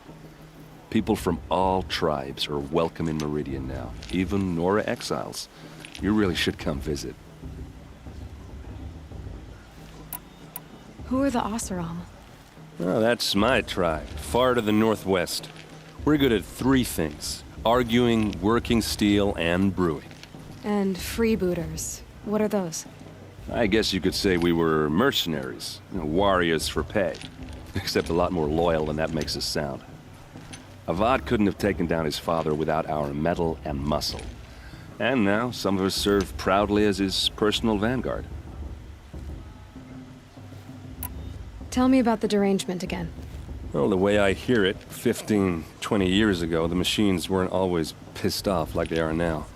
People from all tribes are welcome in Meridian now, even Nora exiles. You really should come visit. Who are the Oseram? Oh, that's my tribe, far to the northwest. We're good at 3 things: arguing, working steel, and brewing. And freebooters. What are those? I guess you could say we were mercenaries, warriors for pay. Except a lot more loyal than that makes us sound. Avad couldn't have taken down his father without our metal and muscle. And now, some of us serve proudly as his personal vanguard. Tell me about the derangement again. Well, the way I hear it, 15, 20 years ago, the machines weren't always pissed off like they are now.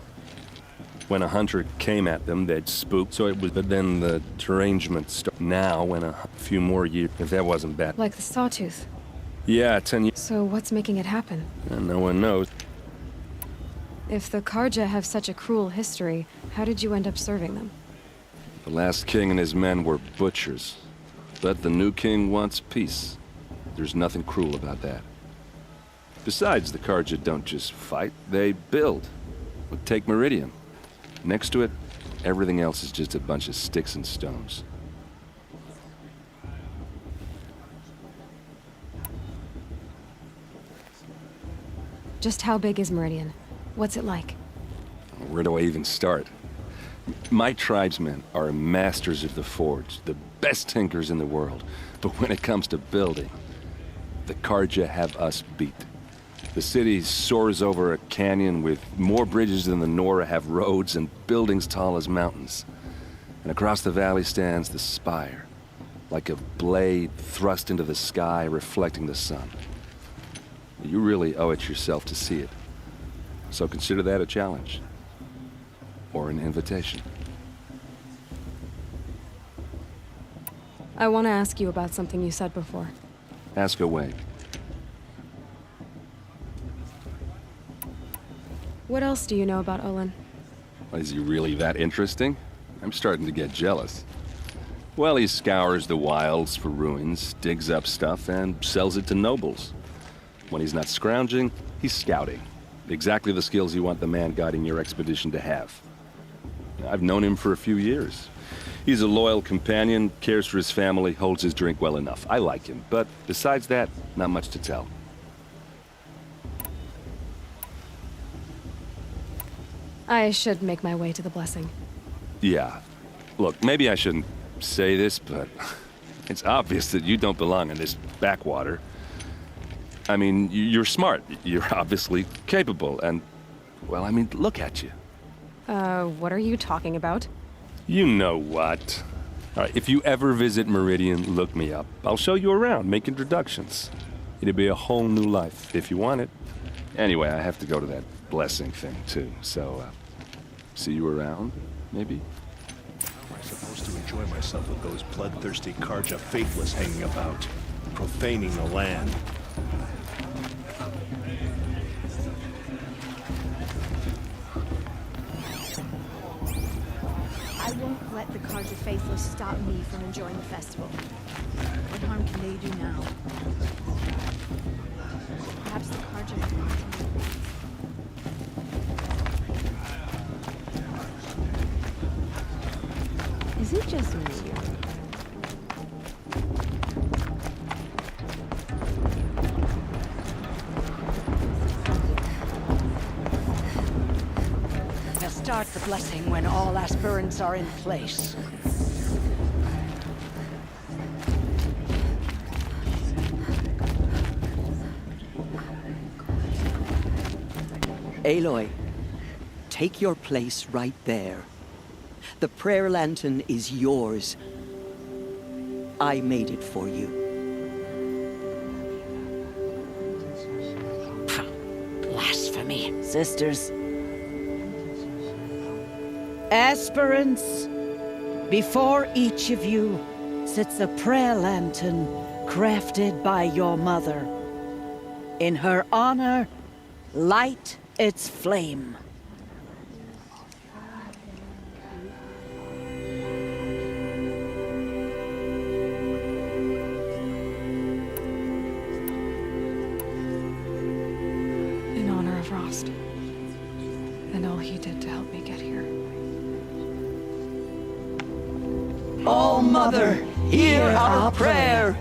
When a hunter came at them, they'd spook, so it was, but then the derangement started. Now, when a few more years, if that wasn't bad. Like the Sawtooth. Yeah, 10 years. So what's making it happen? And no one knows. If the Karja have such a cruel history, how did you end up serving them? The last king and his men were butchers. But the new king wants peace. There's nothing cruel about that. Besides, the Karja don't just fight, they build. Take Meridian. Next to it, everything else is just a bunch of sticks and stones. Just how big is Meridian? What's it like? Where do I even start? My tribesmen are masters of the forge, the best tinkers in the world. But when it comes to building, the Karja have us beat. The city soars over a canyon with more bridges than the Nora have roads and buildings tall as mountains. And across the valley stands the spire, like a blade thrust into the sky reflecting the sun. You really owe it yourself to see it. So consider that a challenge. Or an invitation. I want to ask you about something you said before. Ask away. What else do you know about Olin? Is he really that interesting? I'm starting to get jealous. Well, he scours the wilds for ruins, digs up stuff, and sells it to nobles. When he's not scrounging, he's scouting. Exactly the skills you want the man guiding your expedition to have. I've known him for a few years. He's a loyal companion, cares for his family, holds his drink well enough. I like him, but besides that, not much to tell. I should make my way to the blessing. Yeah. Look, maybe I shouldn't say this, but it's obvious that you don't belong in this backwater. I mean, you're smart. You're obviously capable, and, well, I mean, look at you. What are you talking about? You know what. All right, if you ever visit Meridian, look me up. I'll show you around, make introductions. It'll be a whole new life, if you want it. Anyway, I have to go to that blessing thing, too, so, see you around, maybe? How am I supposed to enjoy myself with those bloodthirsty Karja faithless hanging about, profaning the land? I won't let the Karja faithless stop me from enjoying the festival. What harm can they do now? Perhaps the Karja have continued. Is it just me? Now start the blessing when all aspirants are in place. Aloy, take your place right there. The prayer lantern is yours. I made it for you. Blasphemy. Sisters. Aspirants, before each of you sits a prayer lantern crafted by your mother. In her honor, light its flame. And all he did to help me get here. Oh, Mother, hear our prayer.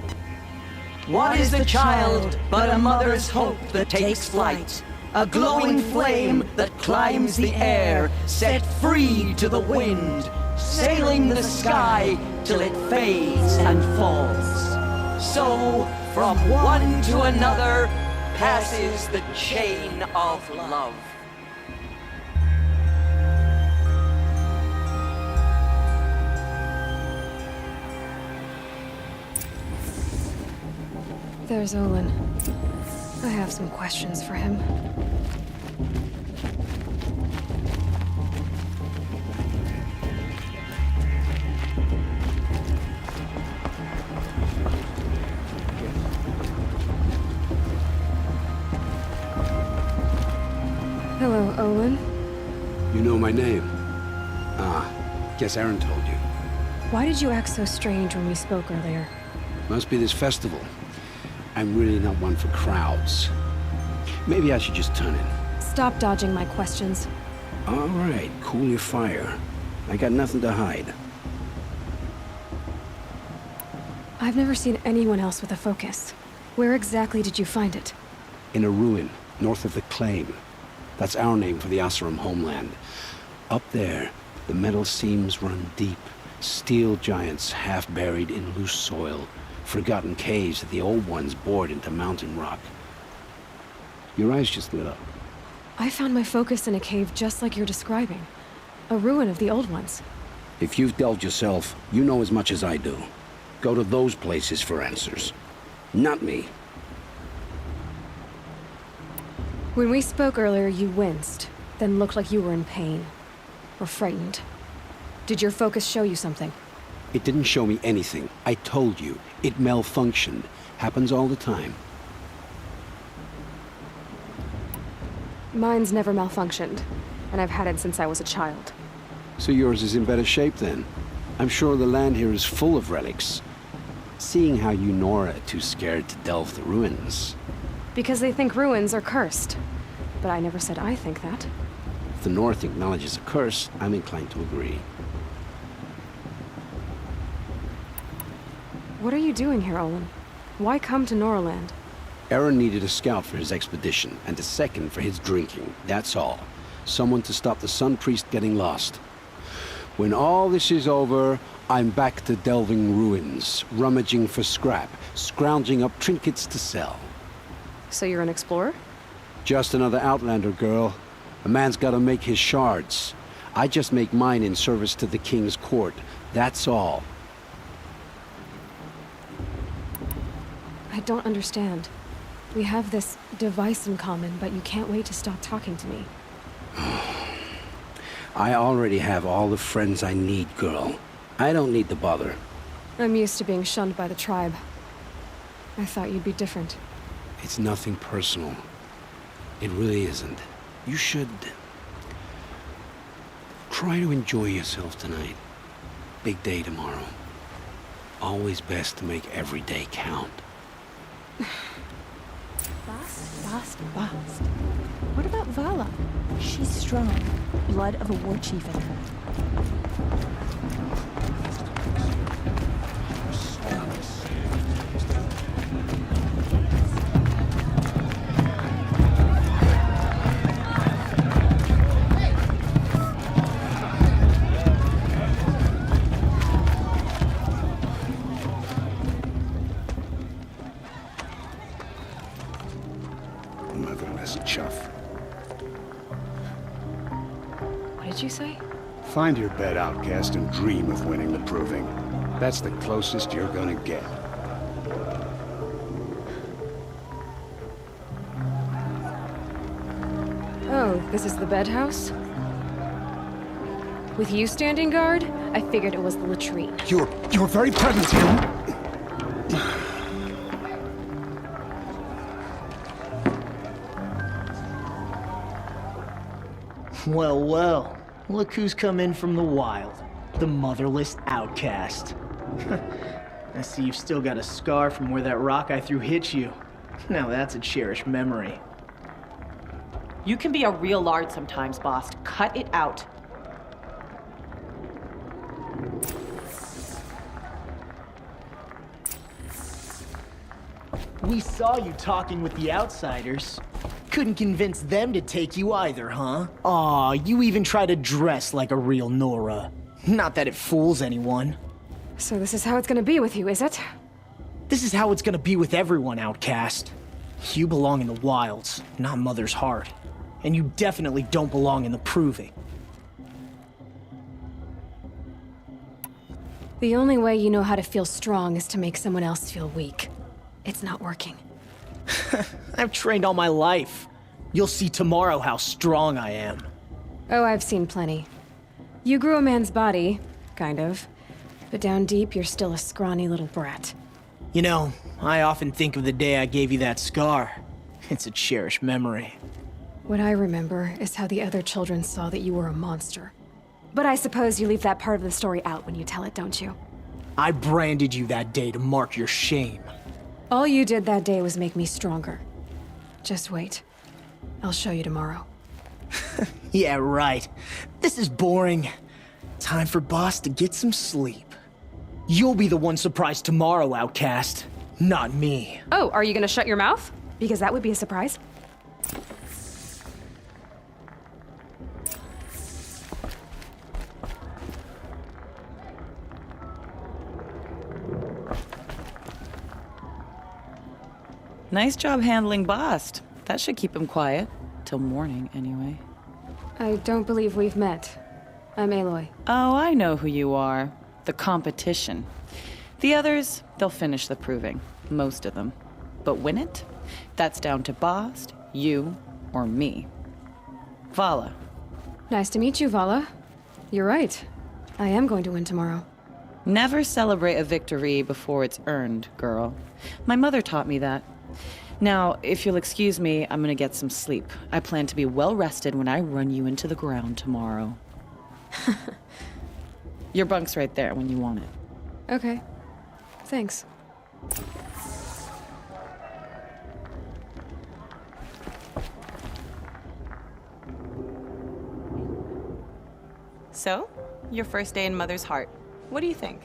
What is the child but a mother's hope that takes flight? A glowing flame that climbs the air, set free to the wind, sailing the sky till it fades and falls. So, from one to another, passes the chain of love. There's Olin. I have some questions for him. Hello, Olin. You know my name? Ah, guess Aaron told you. Why did you act so strange when we spoke earlier? Must be this festival. I'm really not one for crowds. Maybe I should just turn in. Stop dodging my questions. All right, cool your fire. I got nothing to hide. I've never seen anyone else with a focus. Where exactly did you find it? In a ruin, north of the Claim. That's our name for the Oseram homeland. Up there, the metal seams run deep. Steel giants half buried in loose soil. Forgotten caves that the old ones bored into mountain rock. Your eyes just lit up. I found my focus in a cave just like you're describing. A ruin of the old ones. If you've delved yourself, you know as much as I do. Go to those places for answers. Not me. When we spoke earlier, you winced, then looked like you were in pain. Or frightened. Did your focus show you something? It didn't show me anything. I told you. It malfunctioned. Happens all the time. Mine's never malfunctioned, and I've had it since I was a child. So yours is in better shape then. I'm sure the land here is full of relics. Seeing how you Nora are too scared to delve the ruins. Because they think ruins are cursed. But I never said I think that. If the North acknowledges a curse, I'm inclined to agree. What are you doing here, Olin? Why come to Noraland? Aaron needed a scout for his expedition, and a second for his drinking. That's all. Someone to stop the Sun Priest getting lost. When all this is over, I'm back to delving ruins, rummaging for scrap, scrounging up trinkets to sell. So you're an explorer? Just another Outlander, girl. A man's gotta make his shards. I just make mine in service to the King's court. That's all. I don't understand. We have this device in common, but you can't wait to stop talking to me. I already have all the friends I need, girl. I don't need the bother. I'm used to being shunned by the tribe. I thought you'd be different. It's nothing personal. It really isn't. You should... try to enjoy yourself tonight. Big day tomorrow. Always best to make every day count. Fast. What about Vala? She's strong. Blood of a war chief in her. Motherless chuff. What did you say? Find your bed, outcast, and dream of winning the proving. That's the closest you're gonna get. Oh, this is the bedhouse? With you standing guard, I figured it was the latrine. Your very presence here. Well, look who's come in from the wild. The motherless outcast. I see you've still got a scar from where that rock I threw hit you. Now that's a cherished memory. You can be a real lard sometimes, boss. Cut it out. We saw you talking with the outsiders. Couldn't convince them to take you either, huh? Aw, you even try to dress like a real Nora. Not that it fools anyone. So this is how it's gonna be with you, is it? This is how it's gonna be with everyone, Outcast. You belong in the wilds, not Mother's Heart. And you definitely don't belong in the Proving. The only way you know how to feel strong is to make someone else feel weak. It's not working. I've trained all my life. You'll see tomorrow how strong I am. Oh, I've seen plenty. You grew a man's body, kind of. But down deep, you're still a scrawny little brat. You know, I often think of the day I gave you that scar. It's a cherished memory. What I remember is how the other children saw that you were a monster. But I suppose you leave that part of the story out when you tell it, don't you? I branded you that day to mark your shame. All you did that day was make me stronger. Just wait. I'll show you tomorrow. Yeah, right. This is boring. Time for Boss to get some sleep. You'll be the one surprised tomorrow, Outcast. Not me. Oh, are you gonna shut your mouth? Because that would be a surprise. Nice job handling Bast. That should keep him quiet. Till morning, anyway. I don't believe we've met. I'm Aloy. Oh, I know who you are. The competition. The others, they'll finish the proving. Most of them. But win it? That's down to Bast, you, or me. Vala. Nice to meet you, Vala. You're right. I am going to win tomorrow. Never celebrate a victory before it's earned, girl. My mother taught me that. Now, if you'll excuse me, I'm gonna get some sleep. I plan to be well rested when I run you into the ground tomorrow. Your bunk's right there when you want it. Okay. Thanks. So, your first day in Mother's Heart. What do you think?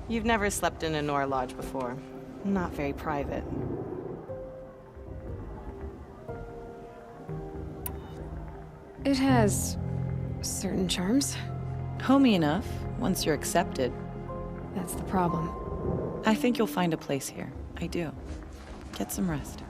You've never slept in a Nora lodge before. Not very private. It has certain charms. Homey enough, once you're accepted. That's the problem. I think you'll find a place here. I do. Get some rest.